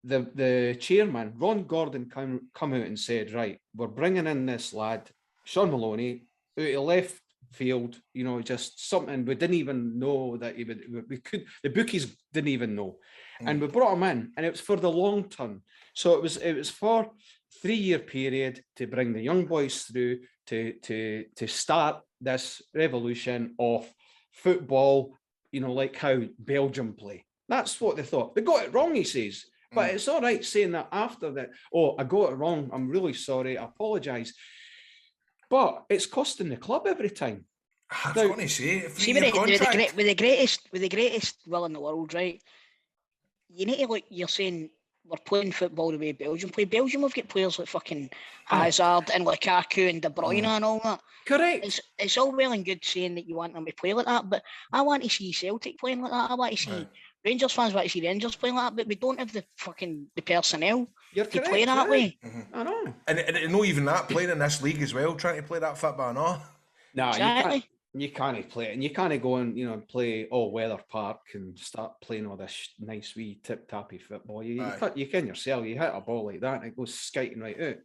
H: the chairman, Ron Gordon, come out and said, right, we're bringing in this lad, Sean Maloney, out of left field, just something we didn't even know that the bookies didn't even know. And we brought him in, and it was for the long term. So it was for 3-year period to bring the young boys through to start this revolution of football, like how Belgium play. That's what they thought. They got it wrong, he says. But it's all right saying that after that, I got it wrong, I'm really sorry, I apologise. But it's costing the club every time.
F: I was going to say,
C: see, with the greatest will in the world, right? You need to look. You're saying we're playing football the way Belgium play. Belgium have got players like fucking Hazard and Lukaku and De Bruyne and all that.
H: Correct.
C: It's all well and good saying that you want them to play like that, but I want to see Celtic playing like that. I want to see Rangers fans want to see Rangers playing like that, but we don't have the personnel to play that way.
H: I know.
F: And not even that, playing in this league as well, trying to play that football, no.
H: No, exactly. You can't play it, and you can't go and play all weather park and start playing all this nice wee tip tappy football. You can yourself. You hit a ball like that, and it goes skiting right out.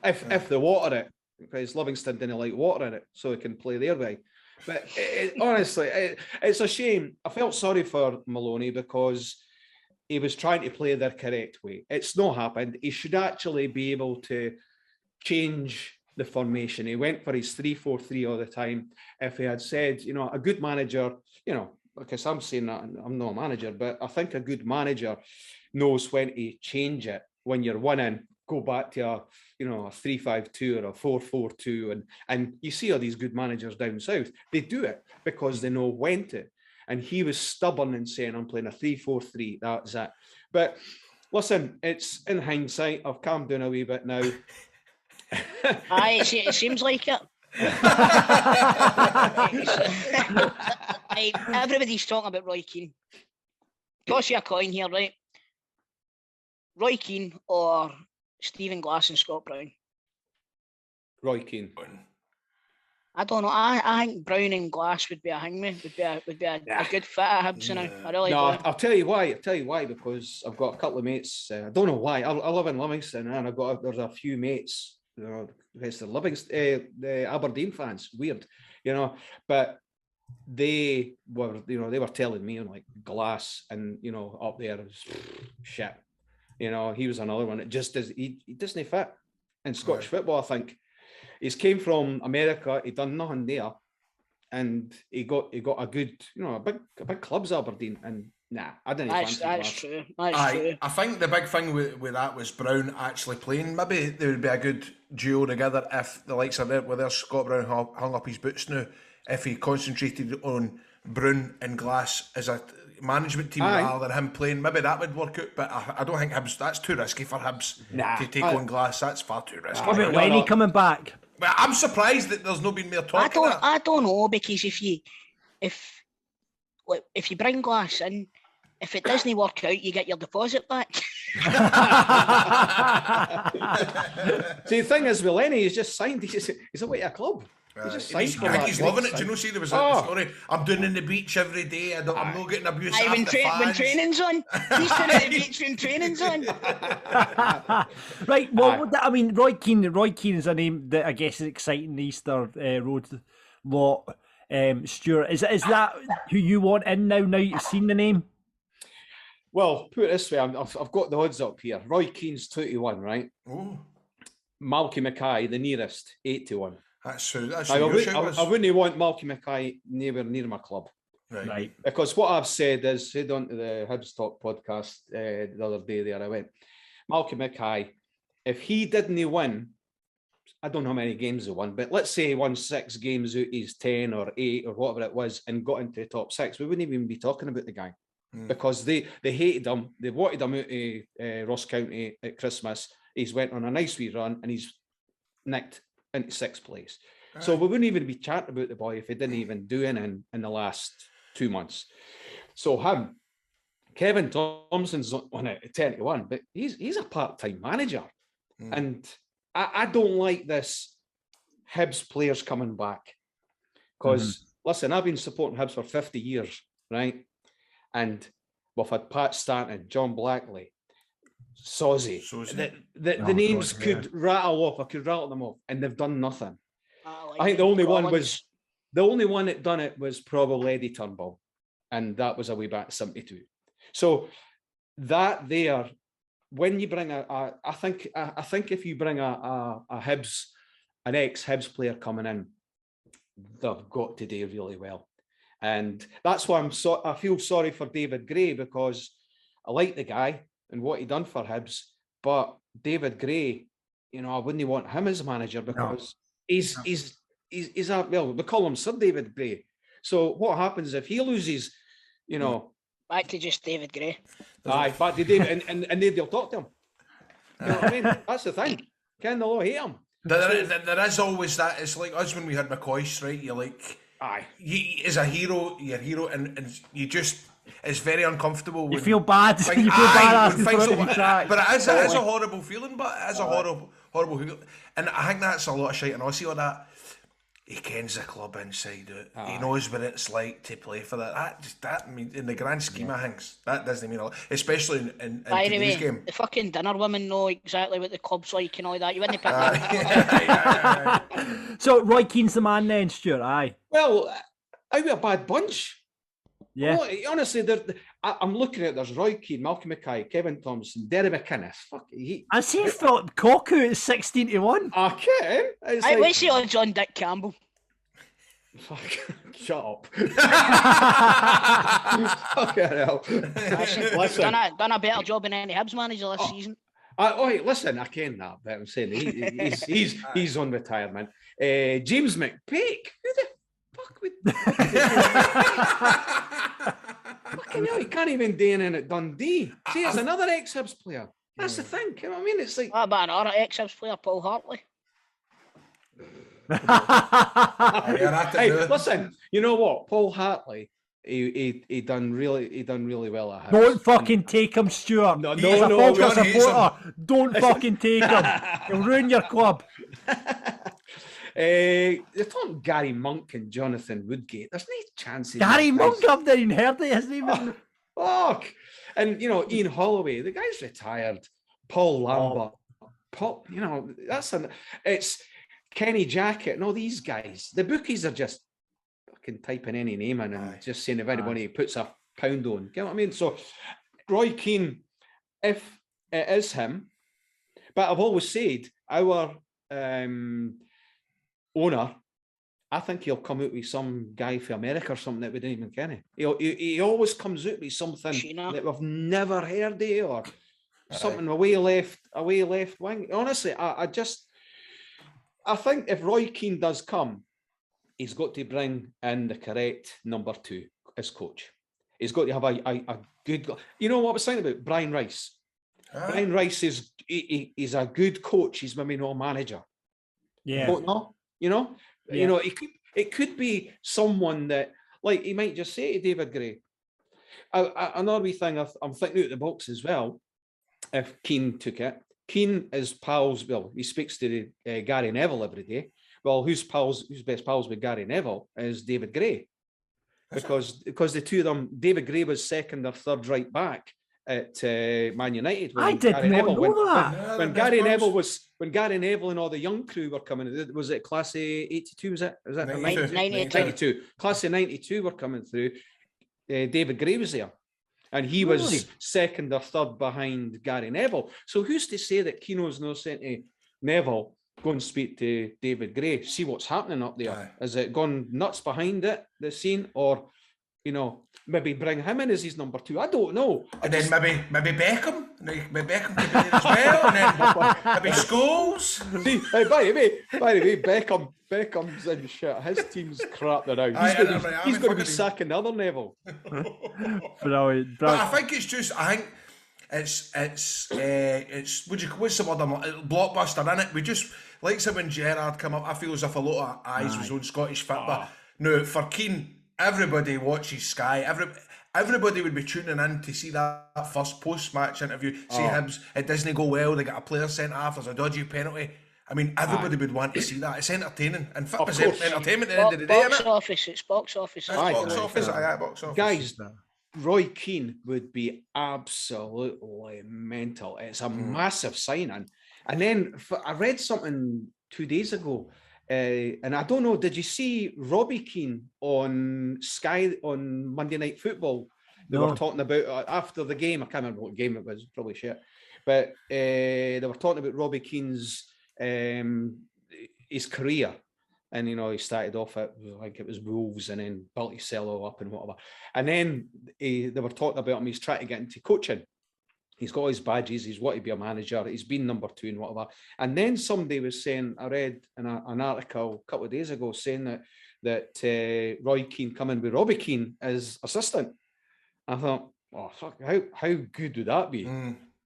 H: If the water it, because Livingston didn't like water in it, so it can play their way. But honestly, it's a shame. I felt sorry for Maloney because he was trying to play the correct way. It's not happened. He should actually be able to change the formation. He went for his 3-4-3 all the time. If he had said, a good manager, because I'm saying that I'm not a manager, but I think a good manager knows when to change it. When you're winning, go back to a 3-5-2 or a 4-4-2, and you see all these good managers down south. They do it because they know when to. And he was stubborn in saying, I'm playing a 3-4-3. That's it. But listen, it's in hindsight. I've calmed down a wee bit now.
C: Aye, it seems like it. Everybody's talking about Roy Keane. Toss you a coin here, right? Roy Keane or Stephen Glass and Scott Brown?
H: Roy Keane.
C: I don't know. I think Brown and Glass would be a hangman. Would be a good fit at Hibs now. I really do.
H: I'll tell you why. Because I've got a couple of mates. I don't know why. I live in Livingston, and there's a few mates. It's the Livingston, the Aberdeen fans. Weird, but they were telling me like Glass and up there is shit. He was another one. It just does. He doesn't fit in Scottish football. I think he's came from America. He done nothing there, and he got a good, a big club's Aberdeen. And I didn't.
C: That's true. That's true.
F: I think the big thing with that was Brown actually playing. Maybe there would be a good duo together if the likes of it, whether Scott Brown hung up his boots now, if he concentrated on Brown and Glass as a management team rather than him playing. Maybe that would work out, but I don't think Hibs, that's too risky for Hibs to take on Glass. That's far too risky.
E: What about Lenny coming back?
F: Well, I'm surprised that there's not been more talk.
C: I don't know, because if you bring Glass in, if it doesn't work out, you get your deposit back.
H: See, the thing is with Lenny, he's just signed. He's away at a club.
F: He's loving it. Do you know? See, there was a story. I'm doing in the beach every day. I'm not getting abuse.
C: When training's on, he's doing it at the beach when training's on.
E: Right. Well, I mean, Roy Keane. Roy Keane is a name that I guess is exciting. The Easter Road lot. Stuart, is that who you want in now? Now you've seen the name.
H: Well, put it this way, I've got the odds up here. Roy Keane's 2-1, right?
F: Oh.
H: Malky Mackay, the nearest, 8-1.
F: That's
H: I wouldn't want Malky Mackay near my club.
F: Right.
H: Because what I've said is, said on to the Hibs Talk podcast the other day there, I went, Malky Mackay, if he didn't win, I don't know how many games he won, but let's say he won 6 games out of his 10 or 8 or whatever it was and got into the top 6, we wouldn't even be talking about the guy. Because they hated him. They wanted him out of Ross County at Christmas. He's went on a nice wee run and he's nicked into 6th place. So we wouldn't even be chatting about the boy if he didn't even do anything in the last 2 months. So Kevin Thompson's on it at 10-1, but he's a part-time manager. And I don't like this Hibs players coming back. Because, listen, I've been supporting Hibs for 50 years, right? And we've had Pat Stanton, John Blackley, Sozzy. The names could rattle off. I could rattle them off, and they've done nothing. I think the only one that done it was probably Eddie Turnbull, and that was a way back 72. So that there, when you bring I think if you bring a Hibs, an ex-Hibs player coming in, they've got to do really well. And that's why I feel sorry for David Gray, because I like the guy and what he done for Hibs, but David Gray, I wouldn't want him as manager because he's we call him Sir David Gray. So what happens if he loses,
C: back to just David Gray.
H: Back to David, and they'll talk to him. You know what I mean? That's the thing. Can the law hate him?
F: There is always that. It's like us when we had McCoy, right? You're like, as a hero, you're a hero, and you just, it's very uncomfortable.
E: You feel bad. You feel bad asking for it to be tracked.
F: But it is a horrible feeling. But it is a horrible feeling. And I think that's a lot of shit. And I see all that. He kens the club inside out. He knows what it's like to play for that. I mean, in the grand scheme of things, that doesn't mean a lot, especially in today's game.
C: The fucking dinner women know exactly what the club's like and all that. You wouldn't pick that.
E: So Roy Keane's the man then, Stuart. Aye.
H: Well, out of a bad bunch.
E: Yeah.
H: Honestly, I'm looking at there's Roy Keane, Malcolm Mackay, Kevin Thompson, Derry McInnes. Fuck,
E: Has he fought Koku at 16-1?
H: I can.
C: I wish he on John Dick Campbell.
H: Fuck, shut up. Fucking hell.
C: Listen. Done a better job than any Hibs manager this season.
H: Listen, I ken that, but I'm saying he's on retirement. James McPake. Who the fuck would... Fucking hell, he can't even do anything at Dundee. See, it's another ex-Hibs player. That's the thing. You know what I mean? It's like...
C: What about another ex-Hibs player, Paul Hartley?
H: Hey, listen, you know what? Paul Hartley, he done really well at Hibs.
E: Don't fucking take him, Stuart.
H: No,
E: don't fucking take him. He'll ruin your club.
H: They're talking Gary Monk and Jonathan Woodgate. There's no chances.
E: Gary Monk, I've never even heard of his name.
H: Fuck. And, you know, Ian Holloway, the guy's retired. Paul Lambert. It's Kenny Jackett and all these guys. The bookies are just fucking typing any name in and just saying if anybody puts a pound on. You know what I mean? So, Roy Keane, if it is him, but I've always said our owner, I think he'll come out with some guy from America or something that we didn't even ken. He always comes out with something that we've never heard of, or something away left wing. Honestly, I think if Roy Keane does come, he's got to bring in the correct number 2 as coach. He's got to have a good... You know what I was saying about Brian Rice? Brian Rice is he's a good coach. He's maybe not a manager.
E: Yeah.
H: Don't know, you know?
E: Yeah.
H: You know, it could be someone that, like, he might just say to David Gray. Another wee thing I'm thinking out the box as well, if Keane took it. Keane is pals, well, he speaks to Gary Neville every day. Well, who's best pals with Gary Neville is David Gray. Because the two of them, David Gray was second or third right back at Man United.
E: I did not know that.
H: When Gary Neville and all the young crew were coming, was it Class 82? Was it 92? Class 92 were coming through. David Gray was there. And he was second or third behind Gary Neville. So who's to say that Keano's not saying to Neville, go and speak to David Gray, see what's happening up there? Is it gone nuts behind it, the scene? Or, you know, maybe bring him in as his number 2. I don't know.
F: And then maybe Beckham. Maybe Beckham could be there as well. And then maybe Scholes.
H: Hey, by the way, Beckham's in shit. His team's crap now. He's going to be sacking the other Neville.
E: Brilliant.
F: But I think it's just, it's what's the word? Blockbuster, innit? We just, like when Gerrard come up, I feel as if a lot of eyes was on Scottish football. No, for Keane, everybody watches Sky. Everybody would be tuning in to see that first post-match interview. See Hibs, it doesn't go well, they get a player sent off, there's a dodgy penalty. I mean, everybody would want to see that. It's entertaining. And football's entertainment at the end of the day,
C: It's box office.
F: Box office.
H: Guys, Roy Keane would be absolutely mental. It's a massive signing. And then I read something 2 days ago, and I don't know, did you see Robbie Keane on Sky on Monday Night Football? They were talking about, after the game, I can't remember what game it was, probably shit, but they were talking about Robbie Keane's his career. And, you know, he started off at, like, it was Wolves and then built his cello up and whatever. And then they were talking about him, he's trying to get into coaching. He's got his badges, he's wanted to be a manager, he's been number 2 and whatever. And then somebody was saying, I read in an article a couple of days ago saying that Roy Keane coming with Robbie Keane as assistant. I thought, oh, fuck, how good would that be?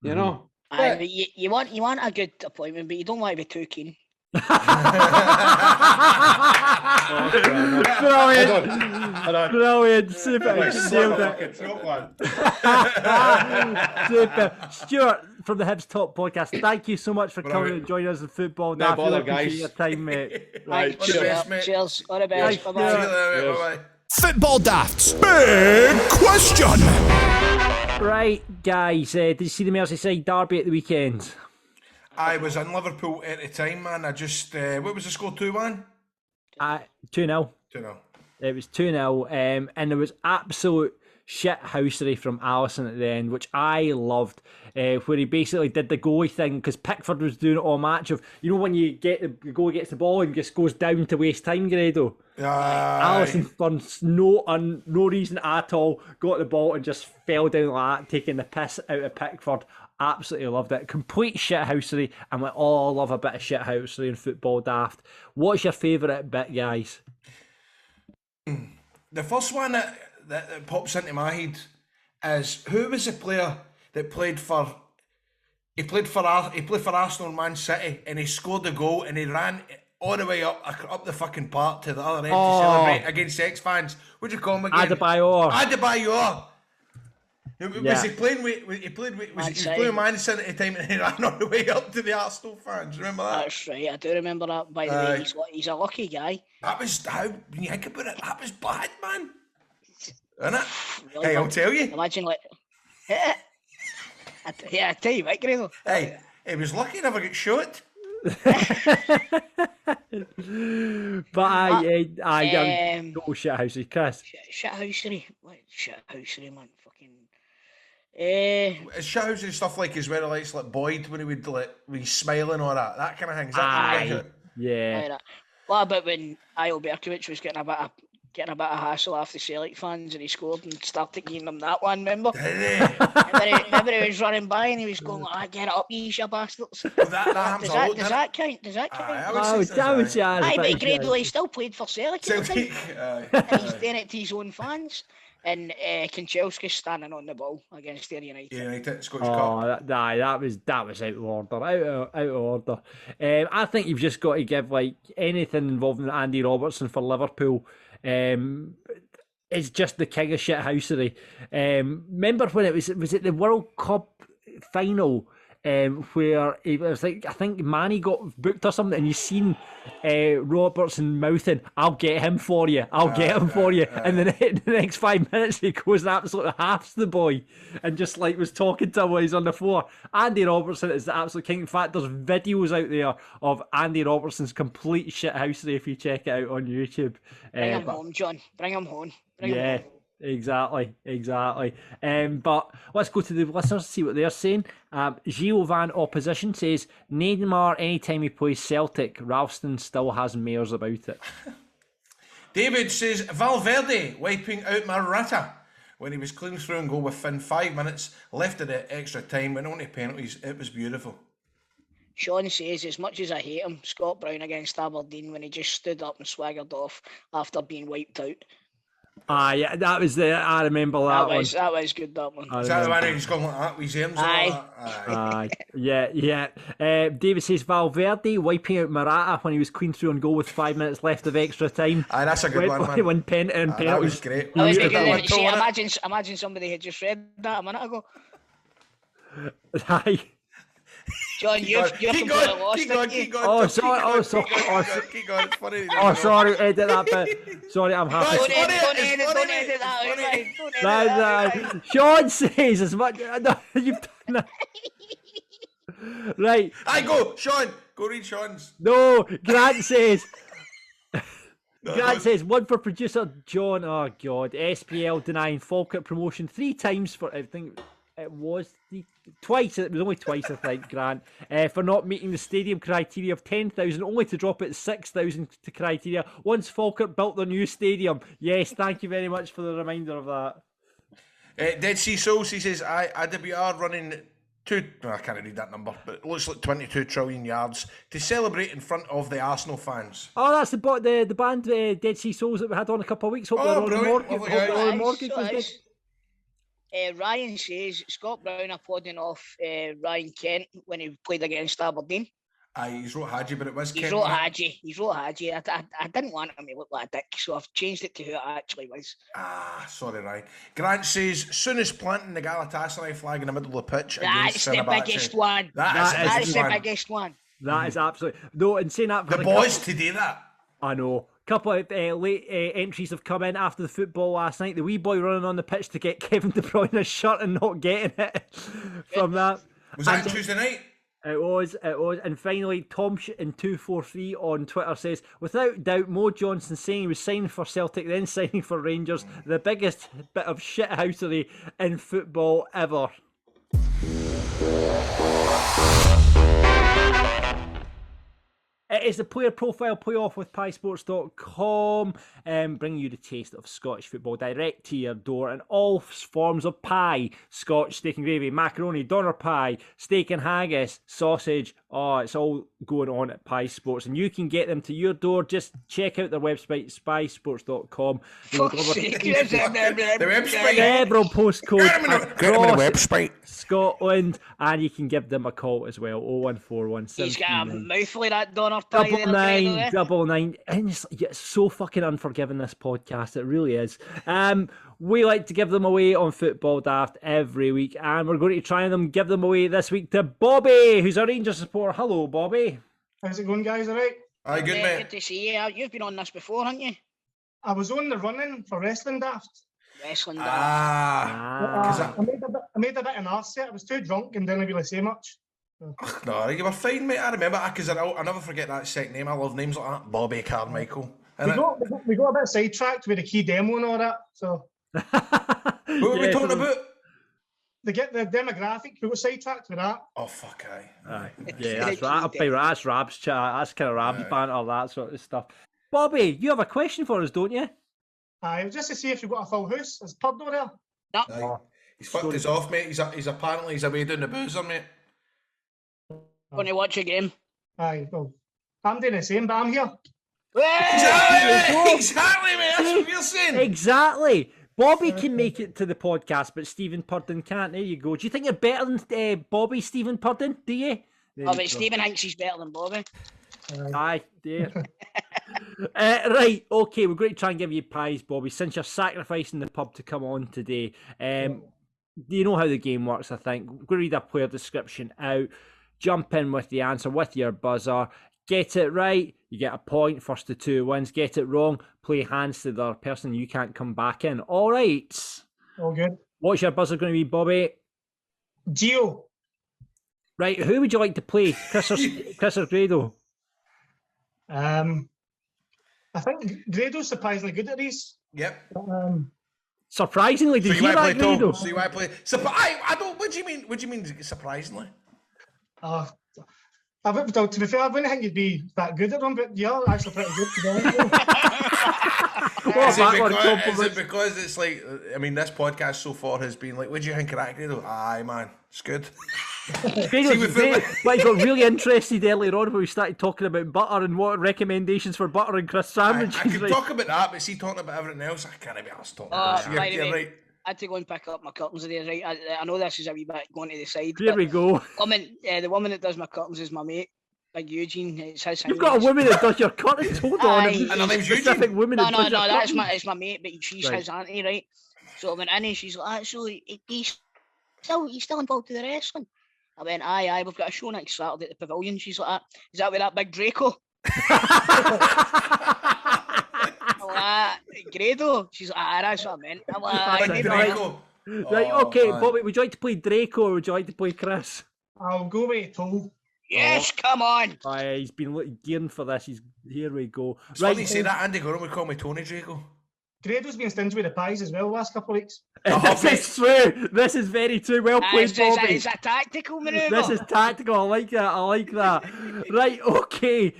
H: You know?
C: You want a good appointment, but you don't want to be too keen.
E: Brilliant. Super. Super. Stuart from the Hibs Top Podcast, thank you so much for coming and joining us in football.
H: No bother, guys.
E: Your time, mate.
C: Right, cheers. All the best. Bye-bye.
A: Football Daft's big question.
E: Right, guys, did you see the Merseyside derby at the weekend?
F: I was in Liverpool at the time, man. I just, what was the score, 2-1?
E: 2-0.
F: 2-0.
E: It was 2-0, and there was absolute shithousery from Allison at the end, which I loved, where he basically did the goalie thing, because Pickford was doing it all match of, when you get the goalie gets the ball and just goes down to waste time, Grado. Allison, for no reason at all, got the ball and just fell down like that, taking the piss out of Pickford. Absolutely loved it. Complete shithousery, and we all love a bit of shithousery in Football Daft. What's your favourite bit, guys?
F: The first one that pops into my head is, who was the player that played for Arsenal and Man City, and he scored the goal and he ran all the way up the fucking park to the other end to celebrate against X fans. What'd you call him again? Adebayor. Was he playing with? He was playing Man City at the time, and he ran all the way up to the Arsenal fans. Remember that?
C: That's right. I do remember that. By the way, he's a lucky guy.
F: That was when you think about it. That was bad, man. Isn't it?
C: Really
F: Hey,
C: bad.
F: I'll tell you.
C: Imagine I tell you what, Grado.
F: Hey, he was lucky he never got shot.
E: But I go shithousery, Chris.
C: Shithousery. What shithousery, man? Fucking.
F: It's shithousery stuff like as well, like Boyd when he would be smiling or that kind of thing. Is that
E: yeah.
C: What about when Ayo Berkovic was getting a bit of hassle off the Celtic fans, and he scored and started giving them that one, remember? remember he was running by and he was going like, "Get it up, you bastards." Does that count?
E: That was
C: Aye, but Grado, he still played for Celtic. And he's doing it to his own fans. And Kanchelskis standing on the ball against their United.
F: Scottish Cup.
E: That was out of order. Out of order. I think you've just got to give anything involving Andy Robertson for Liverpool. It's just the king of shithousery. Remember when it was it the World Cup final? Where it was I think Manny got booked or something, and you seen Robertson mouthing, "I'll get him for you, and then the next 5 minutes he goes and absolutely halves the boy, and just was talking to him while he's on the floor. Andy Robertson is the absolute king. In fact, there's videos out there of Andy Robertson's complete shithousery if you check it out on YouTube.
C: Bring him home, John. Bring him home. Bring him home.
E: Exactly. But let's go to the listeners, see what they're saying. Gio Van Opposition says, Neymar, anytime he plays Celtic, Ralston still has mares about it.
F: David says, Valverde wiping out Morata when he was clean through and goal within 5 minutes, left it at extra time, went on to penalties. It was beautiful.
C: Sean says, as much as I hate him, Scott Brown against Aberdeen when he just stood up and swaggered off after being wiped out.
E: Yeah, that was I remember that one.
C: That was good, that one.
F: Is that the one who's gone like that with his arms?
E: Aye. Yeah. David says Valverde wiping out Morata when he was clean through on goal with 5 minutes left of extra time.
F: Aye, that's a good one, man.
E: When penalties.
F: That was great.
C: Imagine somebody had just read that a minute ago.
E: Aye.
C: John, you're completely lost.
F: Keep going.
E: Sorry.
F: It's funny.
E: Sorry, edit that bit. Sorry, I'm happy.
C: Don't edit that out,
E: No. Sean says as much. No, you've done that. Right.
F: Go, Sean. Go read Sean's.
E: No, Grant says. Grant says, one for producer John. Oh, God. SPL denying Falkirk promotion 3 times for, I think it was twice. It was only twice, I think, Grant, for not meeting the stadium criteria of 10,000, only to drop it 6,000 to criteria once Falkirk built their new stadium. Yes, thank you very much for the reminder of that.
F: Dead Sea Souls, he says, IWR running I can't read that number, but it looks like 22 trillion yards to celebrate in front of the Arsenal fans.
E: Oh, that's the band Dead Sea Souls that we had on a couple of weeks. Hope the mortgage was good.
C: Ryan says Scott Brown applauding off Ryan Kent when he played against Aberdeen.
F: He's wrote Hadji, but it was Kent.
C: He's wrote Hadji. I didn't want him to look like a dick, so I've changed it to who it actually was.
F: Sorry, Ryan. Grant says, soon as planting the Galatasaray flag in the middle of the pitch.
C: That's the biggest one. That's the biggest one.
E: That is absolutely... No, and saying that...
F: The boys to do that.
E: I know. Couple of late entries have come in after the football last night. The wee boy running on the pitch to get Kevin De Bruyne a shirt and not getting it from that.
F: Was that Tuesday night?
E: It was. And finally, Tom in 243 on Twitter says, without doubt, Mo Johnson saying he was signing for Celtic, then signing for Rangers, the biggest bit of shithousery in football ever. It is the Player Profile Playoff with piesports.com, bringing you the taste of Scottish football direct to your door in all forms of pie: Scotch, steak and gravy, macaroni, doner pie, steak and haggis, sausage. Oh, it's all going on at Pie Sports, and you can get them to your door. Just check out their website, spysports.com.
C: Fuck's sake,
F: The website.
E: Several postcodes
F: Get them on the
E: across
F: website.
E: Scotland, and you can give them a call as well. 01417.
C: He's got a mouthful of that doner pie there, Grado,
E: Double nine. And it's so fucking unforgiving, this podcast. It really is. We like to give them away on Football Daft every week, and we're going to give them away this week to Bobby, who's a Rangers supporter. Hello, Bobby.
I: How's it going, guys? All right?
F: Aye, good, mate.
C: Good to see you. You've been on this before, haven't you?
I: I was on the running for Wrestling Daft.
C: Wrestling Daft.
I: I made a bit of an arse set. I was too drunk and didn't really say much.
F: No, you were fine, mate. I remember because I never forget that second name. I love names like that. Bobby Carmichael.
I: We got a bit sidetracked with the key demo and all that. So
F: Who are we talking about?
I: they get the demographic. We got sidetracked with that.
F: Oh, fuck, aye.
E: Yeah, that's right. I'll pay that's Rab's chat. That's kind of Rab's banter, that sort of stuff. Bobby, you have a question for us, don't you?
I: Aye, just to see if you've got a full house. There's pub door there.
C: No.
F: Aye. He's fucked us off, mate. He's apparently away doing the boozer, mate.
C: Going to watch a game.
I: Aye, well, I'm doing the same, but I'm here.
F: Exactly, mate. That's what you're saying.
E: Exactly. Bobby can make it to the podcast, but Stephen Purden can't. There you go. Do you think you're better than Bobby, Stephen Purden? Do you?
C: But Stephen thinks he's better than Bobby.
E: Aye, dear. Right, okay, we're going to try and give you pies, Bobby, since you're sacrificing the pub to come on today. Do you know how the game works, I think? We're going to read a player description out, jump in with the answer with your buzzer. Get it right, you get a point. First to two wins. Get it wrong, play hands to the other person. You can't come back in. All right.
I: All good.
E: What's your buzzer going to be, Bobby?
I: Gio.
E: Right, who would you like to play? Chris or Grado?
I: I think Grado's surprisingly good at these.
F: Yep.
E: Surprisingly, did you hear that, Grado?
F: So you want to play? I don't. What do you mean? What do you mean? Surprisingly?
I: To be fair, I wouldn't think you'd be that good at them, but you're actually pretty good to be honest.
F: Is it because it's like, I mean, this podcast so far has been like, what do you think of that, Grado? Aye, man, it's good.
E: But he got really interested earlier on when we started talking about butter and what recommendations for butter and crisp sandwiches.
F: I could talk about that, but see, talking about everything else, I can't be asked talking about it. You're right.
C: I had to go and pick up my curtains today, right? I know this is a wee bit going to the side.
E: Here we go.
C: The woman that does my curtains is my mate, Big Eugene. It's his.
E: You've got a woman that does your curtains. Hold on.
F: And her name's Eugene.
C: No, that's my mate, but she's his auntie, right? So I went in and she's like, actually, he's still involved in the wrestling. I went, aye, we've got a show next Saturday at the Pavilion. She's like, is that with that big Draco? Grado. She's like, that's what I meant. I'm like,
F: Draco.
E: Right, okay, Bobby, would you like to play Draco or would you like to play Chris?
I: I'll go with Toe.
C: Yes, come on.
E: He's been gearing for this. Here we go.
F: It's funny you say that. Andy Gorham would call me Tony Draco.
I: Grado's been stingy with the pies as well the last couple of weeks.
E: This is true. This is very true. Well played, Bobby.
C: It's a tactical manoeuvre.
E: This is tactical. I like that. Right, okay.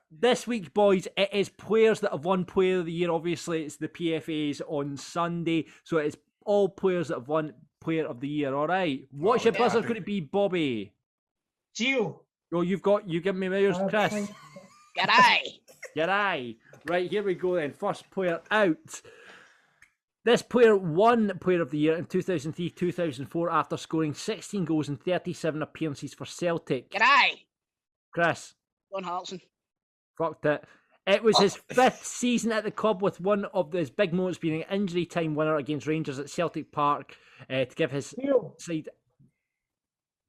E: This week, boys, it is players that have won Player of the Year. Obviously, it's the PFAs on Sunday, so it's all players that have won Player of the Year. All right. What's your buzzer going to be, Bobby?
I: Gio.
E: Oh, you give me yours, Chris. G'day. Right, here we go then. First player out. This player won Player of the Year in 2003-2004 after scoring 16 goals in 37 appearances for Celtic.
C: G'day.
E: Chris.
C: Don Hartson.
E: Fucked it. It was his fifth season at the club, with one of his big moments being an injury time winner against Rangers at Celtic Park to give his side.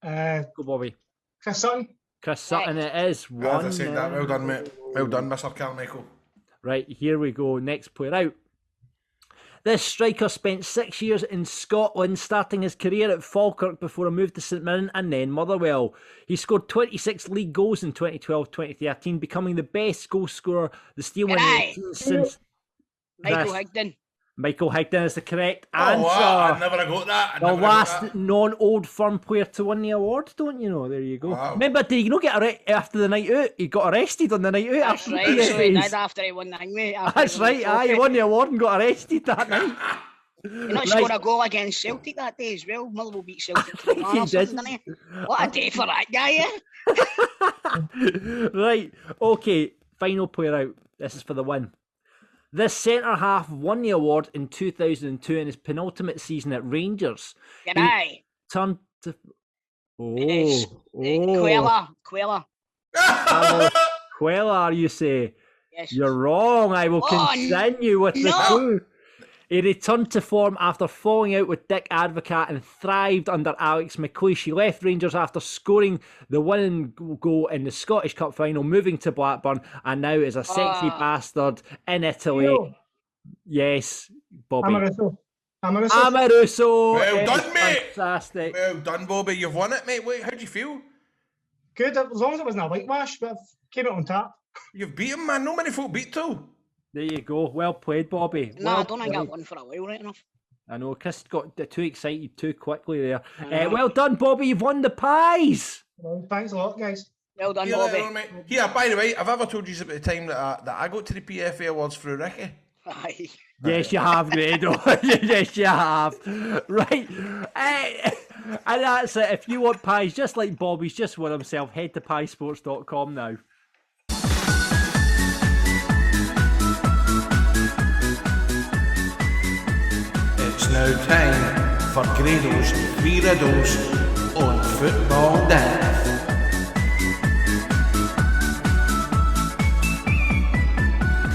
E: Go, Bobby.
I: Chris Sutton.
E: It is one.
F: I said that. Well done, mate. Well done, Mr. Carmichael.
E: Right, here we go. Next player out. This striker spent 6 years in Scotland, starting his career at Falkirk before a move to St Mirren and then Motherwell. He scored 26 league goals in 2012-2013, becoming the best goal scorer the Steelmen since...
C: Michael Higdon.
E: Michael Higdon is the correct answer.
F: I never got that.
E: The last non-Old Firm player to win the award, don't you know? There you go.
F: Wow.
E: Remember, did he not get arrested after the night out? He got arrested on the night out.
C: That's right, so he did after he won the hangway.
E: That's right, he won the award and got arrested that night.
C: He not scored a goal against Celtic that day as well. Motherwell beat Celtic 3-1 didn't he? What a day for that guy,
E: Right, okay, final player out. This is for the win. This centre-half won the award in 2002 in his penultimate season at Rangers.
C: G'day.
E: Turned to...
C: Quella.
E: Quella, you say?
C: Yes.
E: You're wrong. I will continue with the clue. He returned to form after falling out with Dick Advocaat and thrived under Alex McLeish. He left Rangers after scoring the winning goal in the Scottish Cup final, moving to Blackburn, and now is a sexy bastard in Italy. Yes, Bobby. Amoruso.
F: Well done, mate.
E: Fantastic.
F: Well done, Bobby. You've won it, mate. Wait, how do you feel?
I: Good, as long as it wasn't a whitewash, but I've came out on top.
F: You've beaten, man. No many folk beat too.
E: There you go. Well played, Bobby.
C: No, I don't think I've won for a while, right enough.
E: I know, Chris got too excited too quickly there. Well done, Bobby. You've won the pies.
I: Well, thanks a lot, guys.
C: Well done, Bobby.
F: Here, by the way, have I ever told you about the time that I got to the PFA Awards through Ricky?
C: Aye.
E: Yes, you have, Grado. Yes, you have. Right. And that's it. If you want pies, just like Bobby's just won himself, head to piesports.com now.
F: It's now time for Grado's 3 riddles on Football Daft.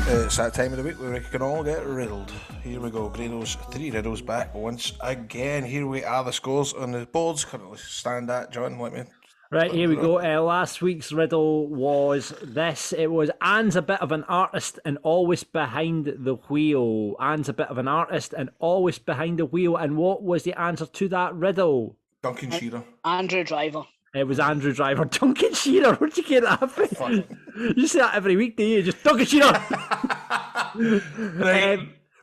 F: It's that time of the week where we can all get riddled. Here we go, Grado's 3 riddles back once again. Here we are, the scores on the boards currently stand at. John, let me...
E: Right, here we go. Last week's riddle was this. It was Anne's a bit of an artist and always behind the wheel. Anne's a bit of an artist and always behind the wheel. And what was the answer to that riddle?
F: Duncan Shearer.
C: Andrew Driver.
E: It was Andrew Driver. Duncan Shearer. Where'd you get that from? You say that every week, do you? Just Duncan Shearer.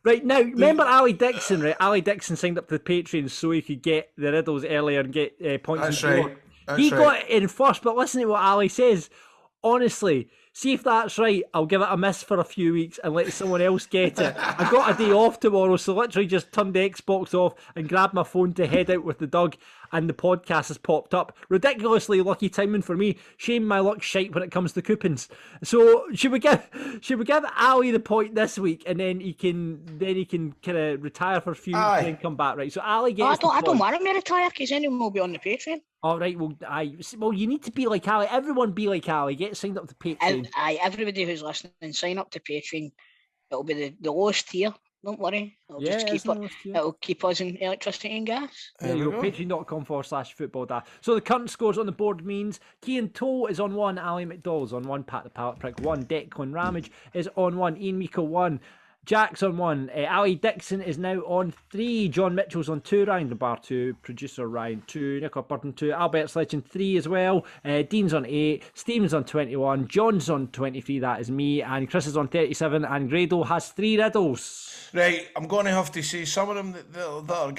E: Right, now, remember Ali Dixon, right? Ali Dixon signed up to the Patreon so he could get the riddles earlier and get points.
F: That's right.
E: He got it in first, but listen to what Ali says. Honestly, see if that's right. I'll give it a miss for a few weeks and let someone else get it. I got a day off tomorrow, so literally just turned the Xbox off and grabbed my phone to head out with the dog, and the podcast has popped up. Ridiculously lucky timing for me. Shame my luck's shite when it comes to coupons. So should we give Ali the point this week, and then he can kind of retire for a few weeks and then come back, right? So Ali gets.
C: I don't want him to retire because then he will be on the Patreon.
E: All right, well, you need to be like Ali. Everyone be like Ali. Get signed up to Patreon.
C: Everybody who's listening, sign up to Patreon. It'll be the lowest tier. Don't worry. It'll keep us in electricity and gas.
E: There you go. Patreon.com/footballdaft. So the current scores on the board means Cian Toll is on 1, Ali McDowell's on 1, Pat the Pallet Prick 1, Declan Ramage is on 1, Ian Miko 1, Jack's on 1, Ali Dixon is now on 3, John Mitchell's on 2, Ryan DeBar 2, producer Ryan 2, Nicola Burton 2, Albert's Legend 3 as well, Dean's on 8, Stephen's on 21, John's on 23, that is me, and Chris is on 37, and Grado has 3 riddles.
F: Right, I'm going to have to say some of them that are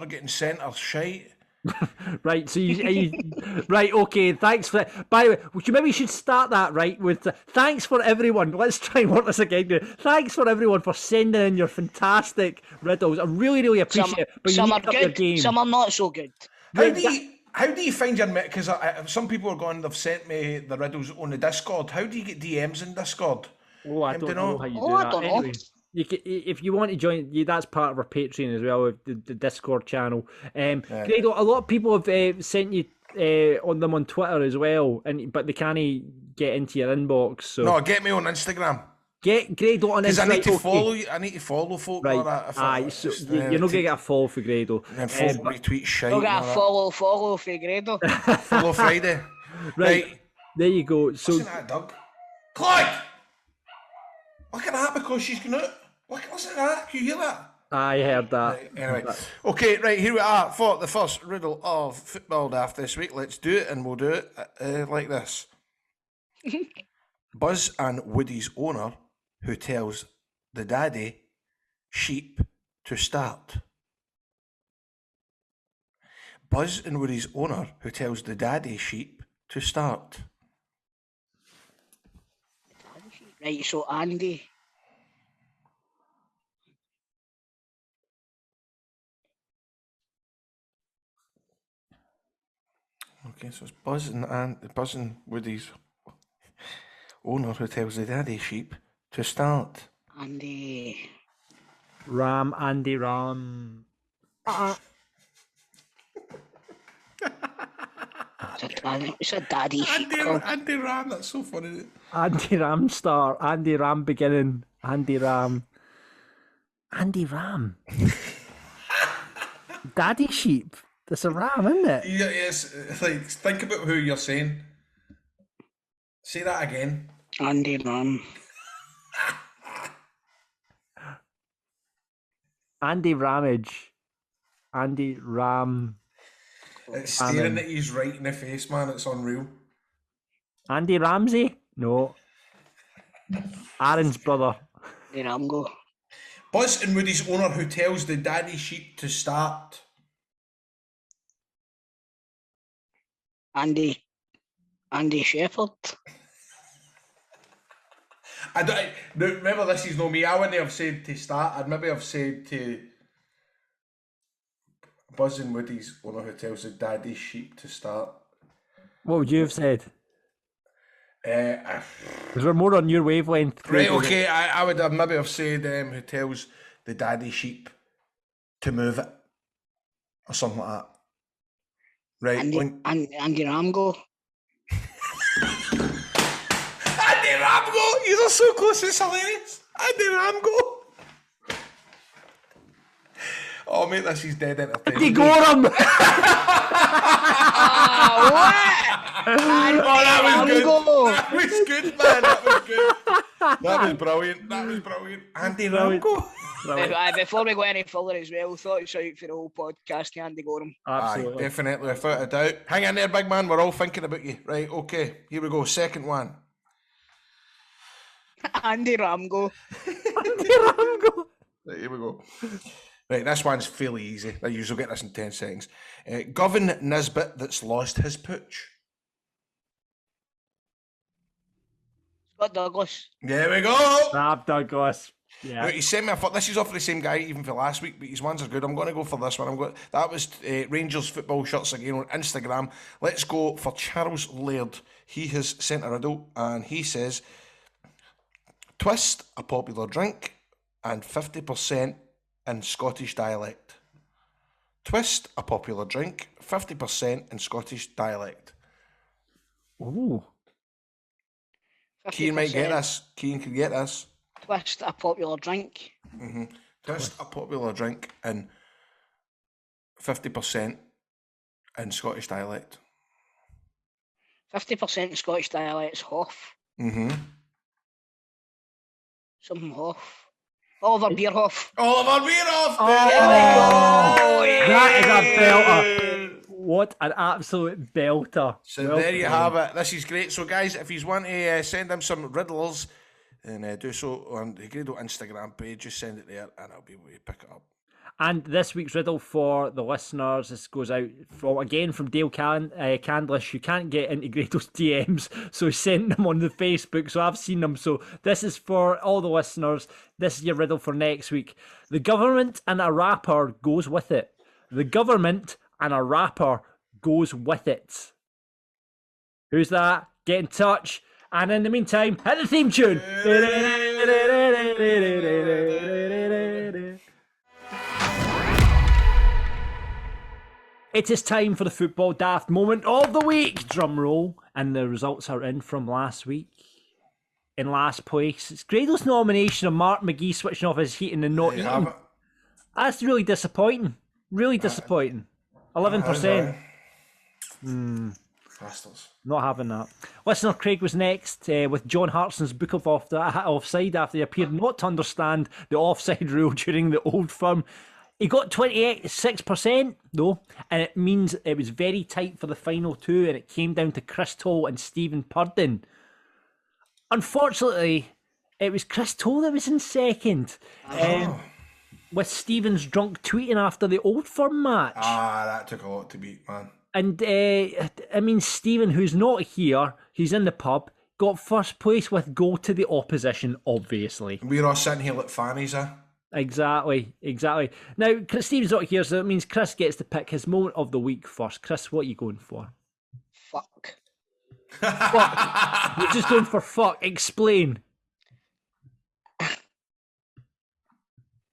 F: getting sent are shite.
E: Right, so you right, okay, thanks for that. By the way, maybe we should start that right with thanks for everyone. Let's try and work this again. Thanks for everyone for sending in your fantastic riddles. I really, really appreciate it. But
C: some are good, some are not so good.
F: How do you find your... Because some people are going, they've sent me the riddles on the Discord. How do you get DMs in Discord?
E: Oh, I don't know how you do that.
C: I don't know.
E: Anyway, if you want to join, that's part of our Patreon as well, the Discord channel. Grado, a lot of people have sent you on them on Twitter as well, but they can't get into your inbox. So
F: no, get me on Instagram.
E: Get Grado on Instagram.
F: Because I need to follow you. I need to follow folk.
E: Right. So you're not going to get a follow for Grado.
F: And folk retweet shite.
C: You'll get a follow for Grado.
F: Follow Friday. Right.
E: There you go. So
F: listen to that, Doug. Clyde! Look at that because she's going out. Listen to that. Can you hear that?
E: I heard that.
F: Right, anyway, okay, right, here we are for the first riddle of Football Daft this week. Let's do it, and we'll do it like this. Buzz and Woody's owner, who tells the daddy sheep to start. Buzz and Woody's owner, who tells the daddy sheep to start.
C: Right, so Andy.
F: Okay, so it's Buzz and Woody's owner who tells the daddy sheep to start.
C: Andy.
E: Andy Ram.
C: It's a daddy sheep.
F: Andy Ram, that's so funny.
E: Andy Ram start. Andy Ram beginning. Andy Ram. Andy Ram. Daddy sheep. There's a ram, isn't it?
F: Yeah, yes, like, think about who you're saying. Say that again.
C: Andy Ram.
E: Andy Ramage. Andy Ram.
F: It's staring at you right in the face, man. It's unreal.
E: Andy Ramsey? No. Aaron's brother.
C: There I'm go.
F: Buzz and Woody's owner who tells the daddy sheep to start.
C: Andy Shepherd.
F: I don't remember, this is no me. I wouldn't have said to start. I'd maybe have said to Buzz and Woody's owner who tells the daddy sheep to start.
E: What would you have said?
F: Because
E: we're more on your wavelength.
F: Right, okay. I would have maybe have said who tells the daddy sheep to move it or something like that. Right.
C: Andy Ramgo.
F: Andy Ramgo! You are so close, it's hilarious. Andy Ramgo! Oh, mate, this is dead entertaining.
E: Andy Gorham!
F: That was good, man. That was brilliant. Andy Ramgo.
C: Before we go any further as well, thought it's out for the whole podcast, Andy Gorham.
E: Absolutely.
F: Aye, definitely, without a doubt. Hang in there, big man. We're all thinking about you. Right, okay. Here we go. Second one.
C: Andy Ramgo.
E: Andy Ramgo.
F: Right, here we go. Right, this one's fairly easy. I usually get this in 10 seconds. Govan Nisbet that's lost his pooch.
C: Scott Douglas.
F: There we go.
E: Rob Douglas. Yeah.
F: Right, he sent me this is off the same guy even for last week, but his ones are good. I'm going to go for this one. That was Rangers football shirts again on Instagram. Let's go for Charles Laird. He has sent a riddle and he says, twist, a popular drink, and 50% in Scottish dialect. Twist, a popular drink, 50% in Scottish dialect.
E: Ooh.
F: Cian might get this. Cian can get this.
C: Twist, a popular drink.
F: Mm-hmm. Twist, a popular drink, and 50% in Scottish dialect.
C: 50% in Scottish dialect's Hoff.
F: Mm-hmm.
C: Something Hoff. Oliver Bierhoff.
F: Oliver Bierhoff!
E: Oh, that is a belter. What an absolute belter.
F: So there you have it. This is great. So guys, if you want to send him some riddles, then do so on the Grado Instagram page. Just send it there and I'll be able to pick it up.
E: And this week's riddle for the listeners, this goes out from Dale Candlish, who can't get into Grado's DMs, so he sent them on the Facebook, so I've seen them. So this is for all the listeners. This is your riddle for next week. The government and a rapper goes with it. The government and a rapper goes with it. Who's that? Get in touch. And in the meantime, hit the theme tune. It is time for the Football Daft moment of the week. Drum roll. And the results are in from last week. In last place, it's Grado's nomination of Mark McGee switching off his heating and not eating. That's really disappointing. Really disappointing. 11%.
F: Bastards.
E: Not having that. Listener Craig was next with John Hartson's book of offside after he appeared not to understand the offside rule during the Old Firm. He got 26% though, and it means it was very tight for the final two, and it came down to Chris Toll and Stephen Purden. Unfortunately, it was Chris Toll that was in second, with Stephen's drunk tweeting after the Old Firm match.
F: That took a lot to beat, man.
E: And I mean, Stephen, who's not here, he's in the pub, got first place with goal to the opposition, obviously.
F: We're all sitting here like fannies,
E: Exactly. Now, Stephen's not here, so it means Chris gets to pick his moment of the week first. Chris, what are you going for?
C: Fuck.
E: Fuck. You're just going for fuck. Explain.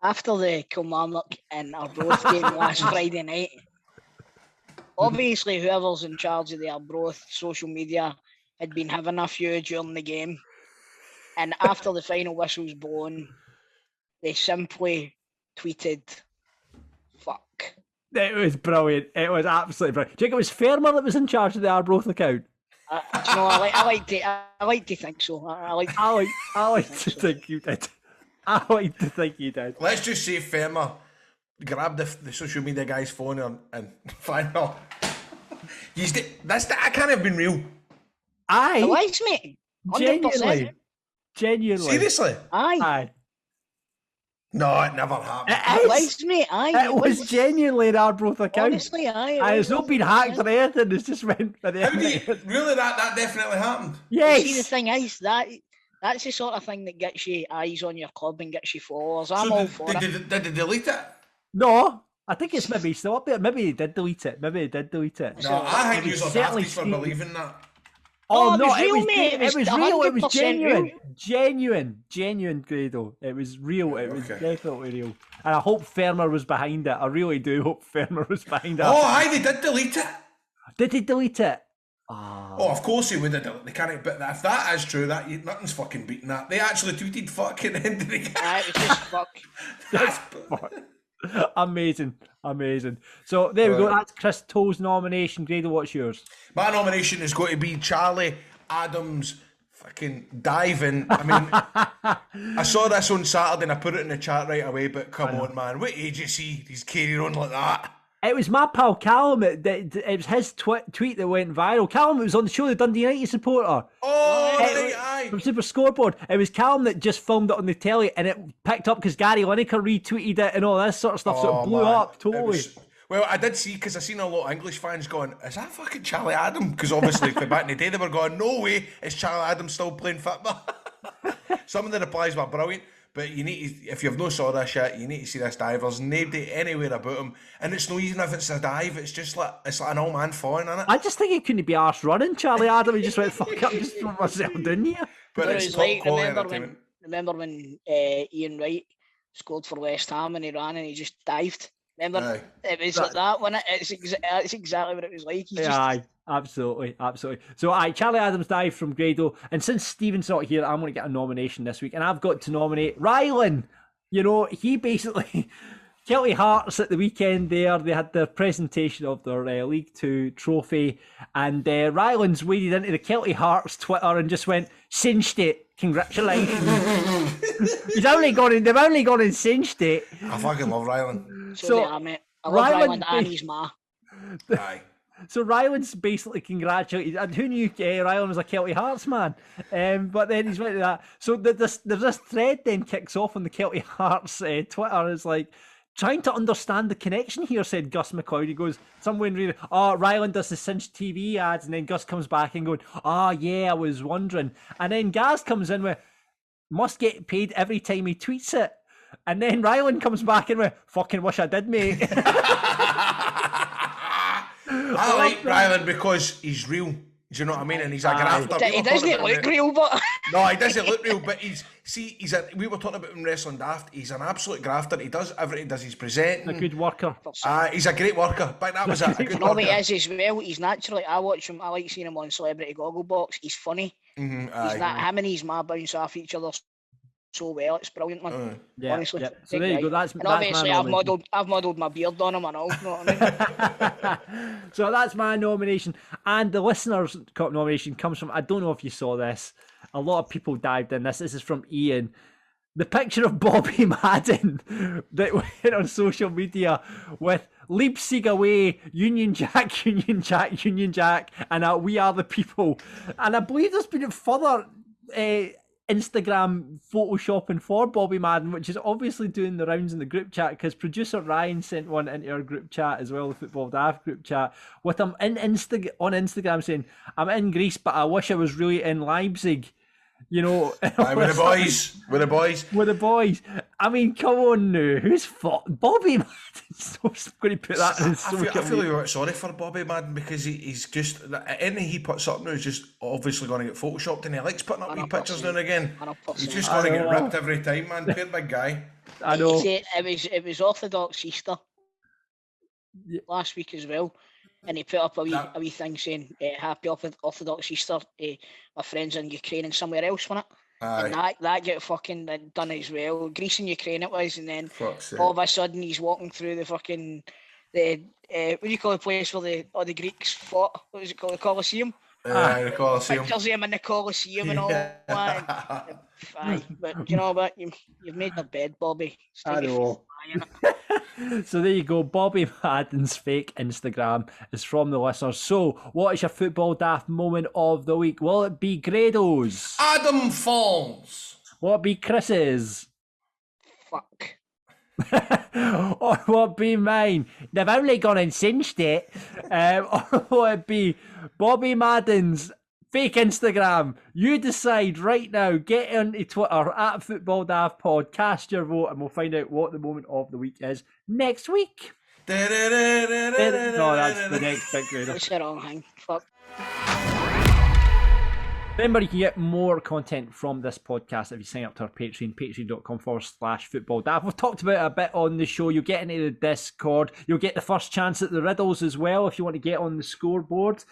C: After the Kilmarnock and Arbroath game last Friday night, obviously whoever's in charge of the Arbroath social media had been having a few during the game. And after the final whistle's blown, they simply tweeted, fuck.
E: It was brilliant. It was absolutely brilliant. Do you think it was Fermer that was in charge of the Arbroath account?
C: I like to think so. I like
E: to think you did. I like to think you did.
F: Let's just say Fermer grabbed the social media guy's phone and find out. That can't have been real.
E: Aye.
C: It was, mate. 100%.
E: Genuinely.
F: Seriously?
C: Aye.
F: No, it never happened.
C: It was, mate. Aye.
E: It was genuinely an Arbroath account.
C: Honestly, aye.
E: It's not been hacked or anything. It's just went for the
F: Really? That definitely happened?
E: Yes.
C: See, the thing is, that's the sort of thing that gets you eyes on your club and gets you followers. I'm
F: So
C: all for it.
F: Did they delete it?
E: No. I think it's maybe still up there. Maybe he did delete it.
F: No, I think you're dafties for believing that.
E: Oh, no,
C: it was real,
E: it was
C: mate.
E: It was real. It was
C: 100%
E: genuine, Grado. It was real. It was definitely real. And I hope Fermer was behind it. I really do hope Fermer was behind it.
F: Oh, aye, they did delete it.
E: Did he delete it?
F: Oh, of course he would have done it. They can't. But if that is true, nothing's fucking beating that. They actually tweeted fucking end of the game.
C: It was just fuck.
F: That's
E: Amazing. So there we go. That's Chris Toll's nomination. Grado, what's yours?
F: My nomination is going to be Charlie Adams fucking diving. I mean, I saw this on Saturday and I put it in the chat right away, but come on, man. What age is he? He's carrying on like that.
E: It was my pal Callum. It was his tweet that went viral. Callum, it was on the show, the Dundee United supporter.
F: Oh, aye.
E: From Super Scoreboard. It was Callum that just filmed it on the telly, and it picked up because Gary Lineker retweeted it and all this sort of stuff, so it blew up totally.
F: Well, I did see, because I seen a lot of English fans going, is that fucking Charlie Adam? Because obviously, back in the day, they were going, no way, is Charlie Adam still playing football? Some of the replies were brilliant. But you need to, if you've no saw this shit, you need to see this dive. There's nobody anywhere about him, and it's not even if it's a dive. It's just like an old man falling in it.
E: I just think he couldn't be arsed running, Charlie Adam. He just went, "Fuck up, just throw myself down here."
F: But it's top quality entertainment.
C: Remember when Ian Wright scored for West Ham and he ran and he just dived? Remember? It was like that, wasn't it? It's exactly what it was like.
E: Aye. Absolutely. So, Charlie Adams died from Grado, and since Stephen's not here, I'm going to get a nomination this week, and I've got to nominate Rylan. You know, he basically, Killie Hearts at the weekend there, they had the presentation of their League 2 trophy, and Rylan's waded into the Killie Hearts Twitter and just went, cinched it, congratulations. They've only gone and cinched it.
F: I fucking love Rylan.
C: So I love Rylan and his ma.
F: Aye.
E: So Ryland's basically congratulated, and who knew Ryland was a Killie Hearts man? But then he's went to that. So there's this thread then kicks off on the Killie Hearts Twitter. It's like, trying to understand the connection here, said Gus McLeod. He goes, somewhere in reading, Ryland does the Cinch TV ads, and then Gus comes back and going, yeah, I was wondering. And then Gaz comes in with, must get paid every time he tweets it. And then Ryland comes back in with, fucking wish I did, mate.
F: I like Ryland because he's real. Do you know what I mean? And he's a grafter.
C: He doesn't look real, but
F: no, he doesn't look real. But we were talking about him wrestling daft. He's an absolute grafter. He does everything. He's presenting.
E: A good worker.
F: He's a great worker. But that was a good
C: worker.
F: He
C: is as well. He's naturally. I watch him. I like seeing him on Celebrity Gogglebox. He's funny. He's not him and his ma bounce off each other so well. It's brilliant, man. Honestly.
E: Yeah. So there you go. That's
C: obviously
E: my
C: I've modelled my beard on him and all. You know what I mean?
E: So that's my nomination, and the listeners' nomination comes from. I don't know if you saw this. A lot of people dived in this. This is from Ian. The picture of Bobby Madden that went on social media with Leipzig away, Union Jack, Union Jack, Union Jack, and We Are the People. And I believe there's been further Instagram photoshopping for Bobby Madden, which is obviously doing the rounds in the group chat, because producer Ryan sent one into our group chat as well, the Football Daft group chat, with him on Instagram saying, "I'm in Greece, but I wish I was really in Leipzig." You know,
F: with the boys.
E: I mean, come on now, who's Bobby Madden? So I'm going to put that in.
F: I feel a bit sorry for Bobby Madden, because he's just anything he puts up now is just obviously going to get photoshopped, and he likes putting up wee pictures now and again. 100%. He's just going to get ripped every time, man. Poor big guy.
E: I know.
C: It was Orthodox Easter last week as well. And he put up a wee thing saying, "Happy Orthodox Easter, my friends in Ukraine and somewhere else," wasn't it? And that get fucking done as well. Greece and Ukraine it was, and then all of a sudden he's walking through the fucking what do you call the place where all the Greeks fought? What was it called? The Colosseum.
F: The Colosseum.
C: Pictures of him in the Colosseum and all that. But you know what? You've made my bed, Bobby.
E: I know. So there you go. Bobby Madden's fake Instagram is from the listeners. So, what is your Football Daft moment of the week? Will it be Grado's?
F: Adam Falls.
E: Will it be Chris's?
C: Fuck.
E: Or will it be mine? They've only gone and cinched it. Or will it be Bobby Madden's fake Instagram? You decide right now. Get onto Twitter at Football Daft Pod, cast your vote, and we'll find out what the moment of the week is next week. No, that's the next big Grado.
C: That's the wrong thing. Fuck.
E: Remember, you can get more content from this podcast if you sign up to our Patreon, patreon.com/Football Daft. We've talked about it a bit on the show. You'll get into the Discord. You'll get the first chance at the riddles as well if you want to get on the scoreboard.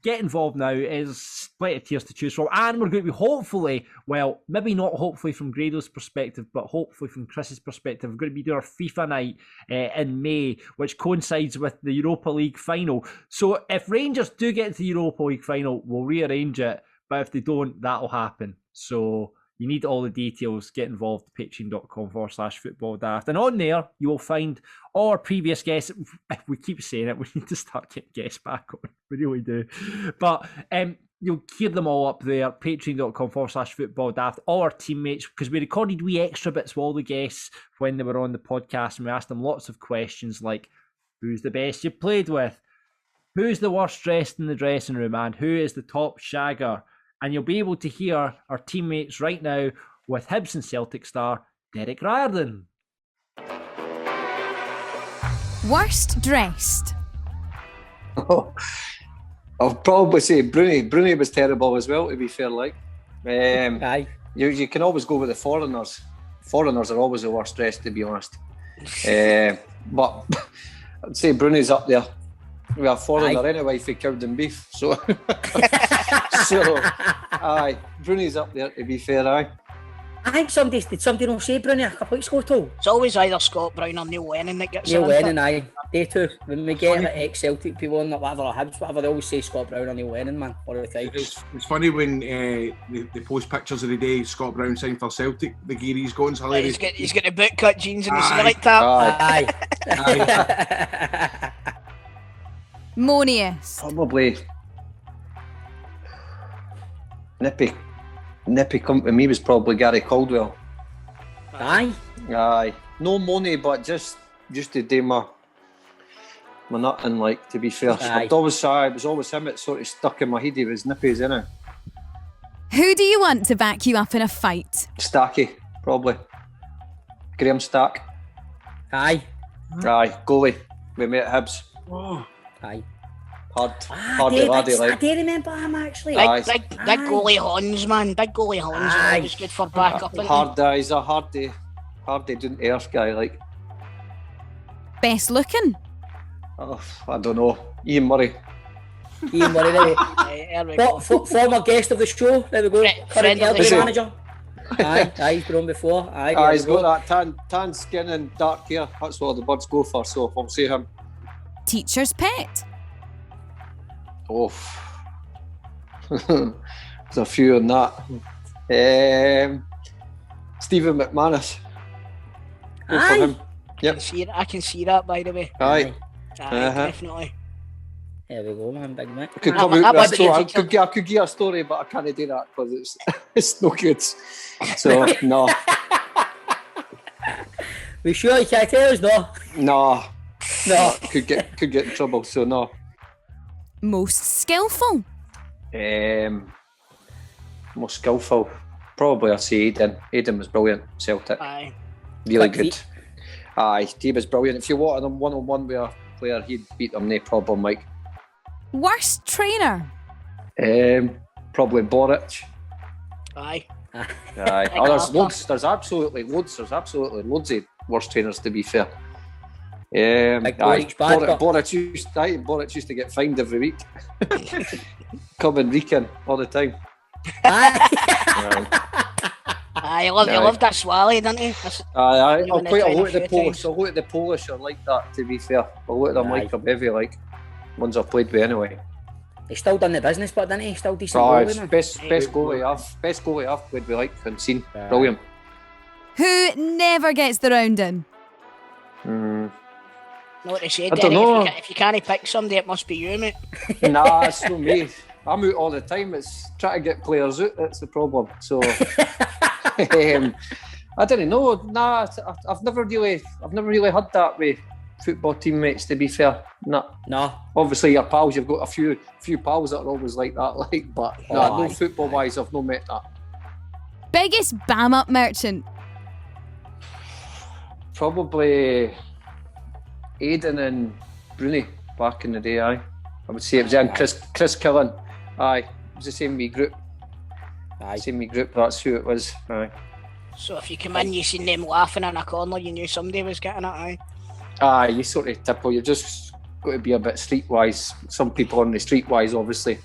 E: Get involved now. There's plenty of tiers to choose from, and we're going to be hopefully, well, maybe not hopefully from Grado's perspective, but hopefully from Chris's perspective, we're going to be doing our FIFA night in May, which coincides with the Europa League final. So if Rangers do get to the Europa League final, we'll rearrange it, but if they don't, that'll happen. So you need all the details. Get involved, patreon.com/Football Daft. And on there, you will find all our previous guests. We keep saying it, we need to start getting guests back on. We really do. But you'll hear them all up there, patreon.com/Football Daft. All our teammates, because we recorded wee extra bits with all the guests when they were on the podcast, and we asked them lots of questions like, who's the best you played with? Who's the worst dressed in the dressing room? And who is the top shagger? And you'll be able to hear our teammates right now with Hibs and Celtic star Derek Riordan.
J: Worst dressed?
K: Oh, I'll probably say Bruni. Bruni was terrible as well, to be fair. Aye. You can always go with the foreigners. Foreigners are always the worst dressed, to be honest. But I'd say Bruni's up there. We are foreigner anyway for Cowden beef, so aye, Bruni's up there, to be fair. Aye.
B: I think somebody will say Bruni a couple of weeks ago too.
C: It's always either Scott Brown or Neil Lennon that gets
B: Neil Lennon, aye. They too. When we get ex-Celtic people on whatever, or Hibs, whatever, they always say Scott Brown or Neil Lennon, man, all the time.
L: It's funny when they post pictures of the day Scott Brown signed for Celtic, the gear he's got, it's hilarious.
C: He's got the bootcut jeans and the select tap.
J: Aye. Monius.
K: Probably Nippy come to me was probably Gary Caldwell.
B: Aye.
K: No money, but just to do my nutting, like, to be fair. It was always him that sort of stuck in my head. He was Nippy's, innit?
J: Who do you want to back you up in a fight?
K: Stacky, probably. Graham Stack.
B: Aye,
K: goalie. We met at Hibs.
B: Oh. Aye.
K: Hardy laddie, like.
B: I do remember him, actually.
C: Big goalie Hans, man. Big goalie Hans. He was good for backup.
K: He's a hardy down to earth guy, like.
J: Best looking?
K: Oh, I don't know. Ian Murray.
B: Former guest of the show. There we go. Current Celtic manager. Aye, he's been on before.
K: Aye, he's got that tan skin and dark hair. That's what the birds go for, so I'll say him.
J: Teacher's pet.
K: Oh. There's a few on that. Stephen McManus. Go for him. Yep.
C: I can see that, by the way.
K: Aye.
C: Definitely.
B: There we go, man, big Mick.
K: I could come out with a story. I could give a story, but I can't do that because it's no good. So, no.
B: We sure you can't tell us, no?
K: No. Could get in trouble, so no.
J: Most skillful.
K: Most skillful. Probably I'd say Aidan. Aidan was brilliant, Celtic.
C: Aye.
K: Really good. Aye, he was brilliant. If you wanted him one-on-one with a player, he'd beat them, no problem, Mike.
J: Worst trainer.
K: Probably Boric.
C: Aye.
K: Oh, there's loads. There's absolutely loads of worst trainers, to be fair. Boric used to get fined every week. Coming reeking all the time.
C: I love that swally, didn't he?
K: I'll quite a lot of the Polish. A lot of the Polish are like that, to be fair. A lot of them like him heavy, like ones I've played with anyway.
B: He still done the business, but didn't he? Still decent goalie,
K: best goalie I've played with, like, and seen. Brilliant.
J: Who never gets the round in?
C: Know what they say,
K: I don't know.
C: If you can't pick somebody, it must be you, mate.
K: Nah, it's not me. I'm out all the time. It's trying to get players out. That's the problem. So I don't know. Nah, I've never really had that with football teammates. To be fair, no. Obviously, your pals. You've got a few pals that are always like that. Like, but no football wise, I've not met that.
J: Biggest bam up merchant.
K: Probably Aidan and Bruni back in the day. I would say it was in Chris Killen. Aye, it was the same wee group. Same wee group, that's who it was. Aye.
C: So if you come in, you seen them laughing in a corner, you knew somebody was getting it, aye?
K: Aye, you sort of tipple, you've just got to be a bit streetwise. Some people on the streetwise, obviously.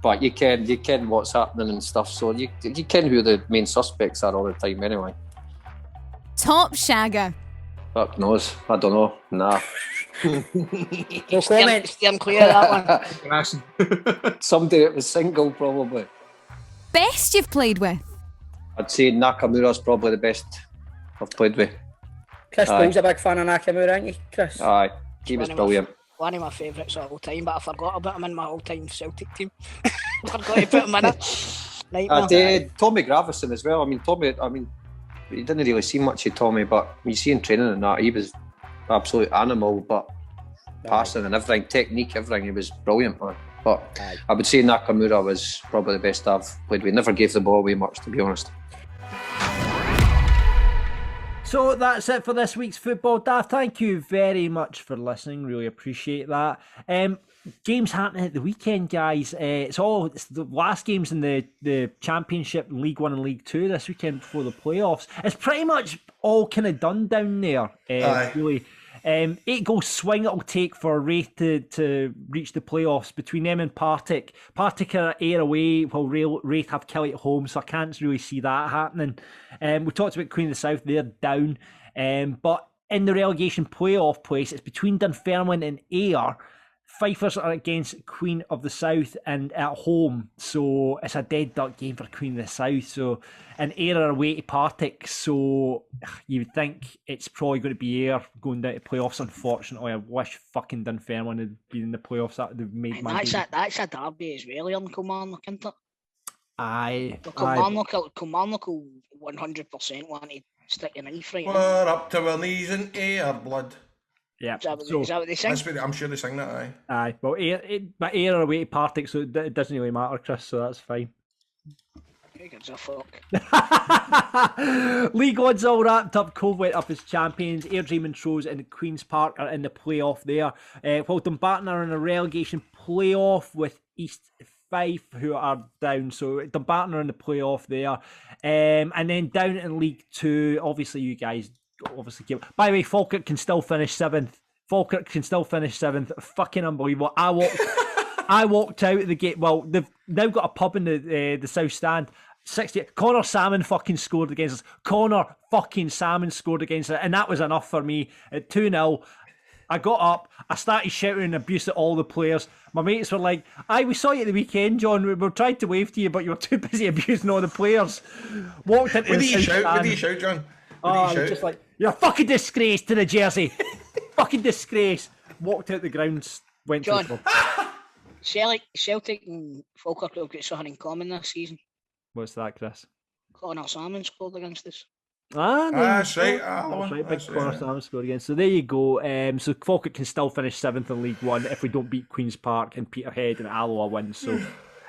K: But you can what's happening and stuff, so you can who the main suspects are all the time anyway.
J: Top shagger.
K: Fuck knows, I don't know, nah.
B: No comment.
C: Steer clear of that one.
K: Somebody that was single, probably.
J: Best you've played with?
K: I'd say Nakamura's probably the best I've played with.
B: Chris Paul's a big fan of Nakamura, aren't you, Chris?
K: Aye, he was brilliant.
C: One of my favourites of all time, but I forgot about him in my all-time Celtic team. I forgot to put him in it.
K: I did. Tommy Gravison as well. Tommy, you didn't really see much of Tommy, but you see in training and that, he was absolute animal, but passing and everything, technique, everything, he was brilliant, man. But I would say Nakamura was probably the best I've played with. Never gave the ball away much, to be honest.
E: So that's it for this week's Football Daft. Thank you very much for listening. Really appreciate that. Games happening at the weekend, guys. It's the last games in the Championship, League 1 and League 2 this weekend before the playoffs. It's pretty much all kind of done down there. Really. 8-goal swing it'll take for Wraith to reach the playoffs between them and Partick. Partick are air away while Wraith have Killie at home, so I can't really see that happening. We talked about Queen of the South, they're down. But in the relegation playoff place, it's between Dunfermline and Ayr. Fifers are against Queen of the South and at home, so it's a dead duck game for Queen of the South. So, and Ayr are away to Partick, so you would think it's probably going to be Ayr going down to playoffs. Unfortunately, I wish fucking Dunfermline had been in the playoffs. That would have made my game.
C: That's a derby as well, on Kilmarnock, isn't it?
E: Aye.
C: Kilmarnock will 100% want to stick a knife right in.
F: We're up to our knees in Ayr blood.
E: Yeah,
C: is that what they sing?
F: I'm sure they sing that, aye.
E: Aye, well, Ayr are away to Partick, so it doesn't really matter, Chris, so that's fine.
C: Who gives a fuck?
E: League One's all wrapped up. Cove went up as champions. Airdrie Montrose and Queen's Park are in the playoff there. While Dumbarton are in a relegation playoff with East Fife, who are down. So Dumbarton are in the playoff there. And then down in League 2, obviously you guys give. By the way, Falkirk can still finish 7th. Fucking unbelievable. I walked out of the gate. Well, they've now got a pub in the South Stand. 60. Connor Salmon fucking scored against us. Connor fucking Salmon scored against us, and that was enough for me. At 2-0, I got up, I started shouting abuse at all the players. My mates were like, "Aye, we saw you at the weekend, John. We were trying to wave to you, but you were too busy abusing all the players." Walked into
F: What do you shout? What do you shout, John?
E: I was just like, "You're a fucking disgrace to the jersey." Fucking disgrace. Walked out the grounds, went
C: John,
E: to the pub.
C: Celtic and Falkirk have got something in common this season.
E: What's that, Chris?
C: Connor Salmon scored against us.
F: That's right.
E: That's right. Big Connor Salmon scored again. So there you go. So Falkirk can still finish 7th in League One if we don't beat Queen's Park and Peterhead and Alloa win. So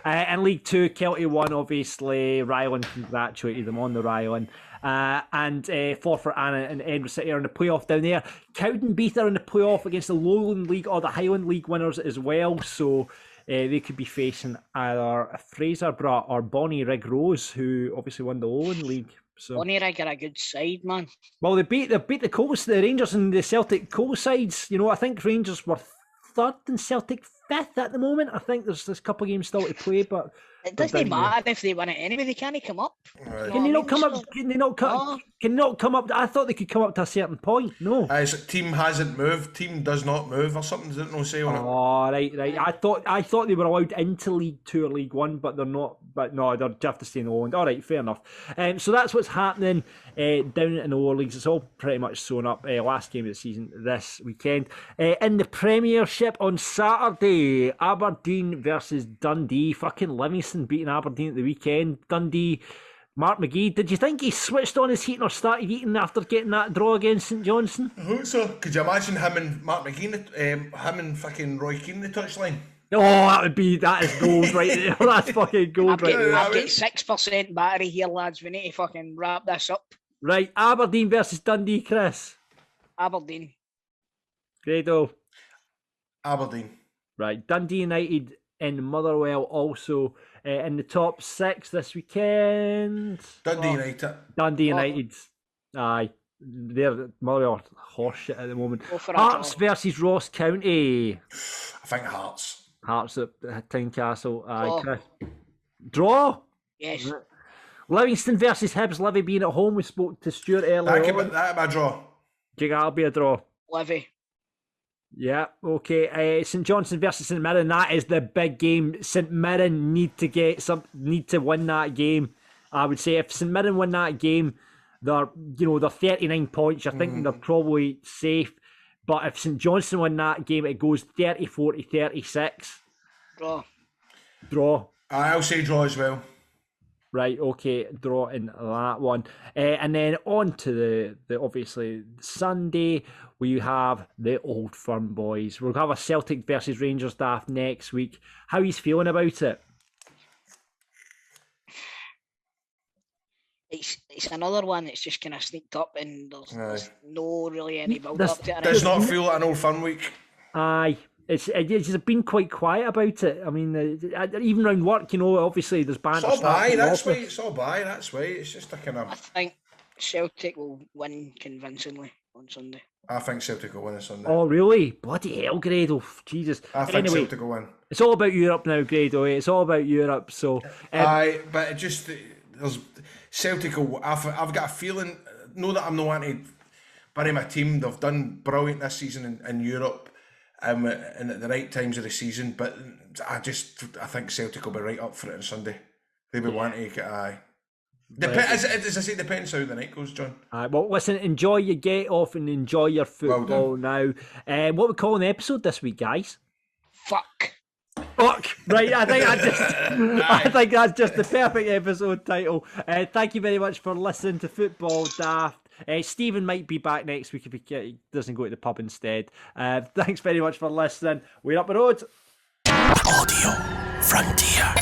E: in League Two, Kiltie won, obviously. Ryland congratulated them on the Ryland. And Forfar Anna and Edinburgh City are in the playoff down there. Cowdenbeath are in the playoff against the Lowland League or the Highland League winners as well. So they could be facing either Fraserburgh or Bonnie Rig Rose, who obviously won the Lowland League. So
C: Bonnie Rig are a good side, man.
E: Well, they beat the Rangers and the Celtic Coal sides. You know, I think Rangers were 3rd and Celtic 5th at the moment. I think there's a couple of games still to play, but
C: it doesn't matter if they win it anyway. They can't come up.
E: Can they not come up? Can they not come? Can not come up? I thought they could come up to a certain point. No.
F: Team hasn't moved. Team does not move, or something. Didn't no say on it.
E: Oh, right. I thought they were allowed into League Two or League One, but they're not. But no, they have to stay in the Lowland. All right, fair enough. So that's what's happening down in the lower leagues. It's all pretty much sewn up. Last game of the season this weekend. In the Premiership on Saturday, Aberdeen versus Dundee. Fucking Livingston beating Aberdeen at the weekend. Dundee. Mark McGee, did you think he switched on his heating or started eating after getting that draw against St Johnstone?
F: I hope so. Could you imagine him and Mark McGee, him and fucking Roy Keane the touchline?
E: Oh, that is gold right there. That's fucking gold right there.
C: I've got 6% battery here, lads. We need to fucking wrap this up.
E: Right, Aberdeen versus Dundee, Chris.
C: Aberdeen.
E: Grado.
F: Aberdeen.
E: Right, Dundee United in Motherwell also in the top 6 this weekend.
F: Dundee United.
E: Dundee United. Aye. They're Motherwell horseshit at the moment. Hearts versus Ross County.
F: I think Hearts.
E: Hearts at Tynecastle. Aye, Chris. Draw?
C: Yes.
E: Livingston versus Hibs. Livy being at home. We spoke to Stuart earlier on.
F: That'll be a draw.
E: Do you think that'll be a draw?
C: Livy.
E: Yeah, okay. St Johnstone versus St Mirren. That is the big game. St Mirren need to win that game. I would say if St Mirren win that game, they're 39 points. You're thinking they're probably safe. But if St Johnstone win that game, it goes 34 to 36. Draw.
F: I'll say draw as well.
E: Right, okay, draw in that one. And then on to the obviously Sunday, we have the Old Firm boys. We'll have a Celtic versus Rangers draft next week. How are you feeling about it?
C: It's another one that's just kind of sneaked up and there's no really any build up to it.
F: Does not feel like an Old Firm week.
E: Aye. It's been quite quiet about it. I mean, even around work, obviously there's banter.
F: It's all by, that's why. It's just a kind of...
C: I think Celtic will win convincingly on Sunday.
F: I think Celtic will win on Sunday.
E: Oh, really? Bloody hell, Grado. Jesus.
F: I think Celtic will win.
E: It's all about Europe now, Grado. It's all about Europe, so...
F: Aye, but it just... There's Celtic will... I've got a feeling... Know that I'm not wanting to bury my team. They've done brilliant this season in Europe. And at the right times of the season, but I think Celtic will be right up for it on Sunday. They'll be wanting to get as I say, depends how the night goes, John.
E: Well, listen, enjoy your get off and enjoy your football now. What we calling the episode this week, guys?
C: Fuck.
E: Right, I think that's just the perfect episode title. Thank you very much for listening to Football Daft. Stephen might be back next week if he doesn't go to the pub instead. Thanks very much for listening. We're up the road.
A: Audio Frontier.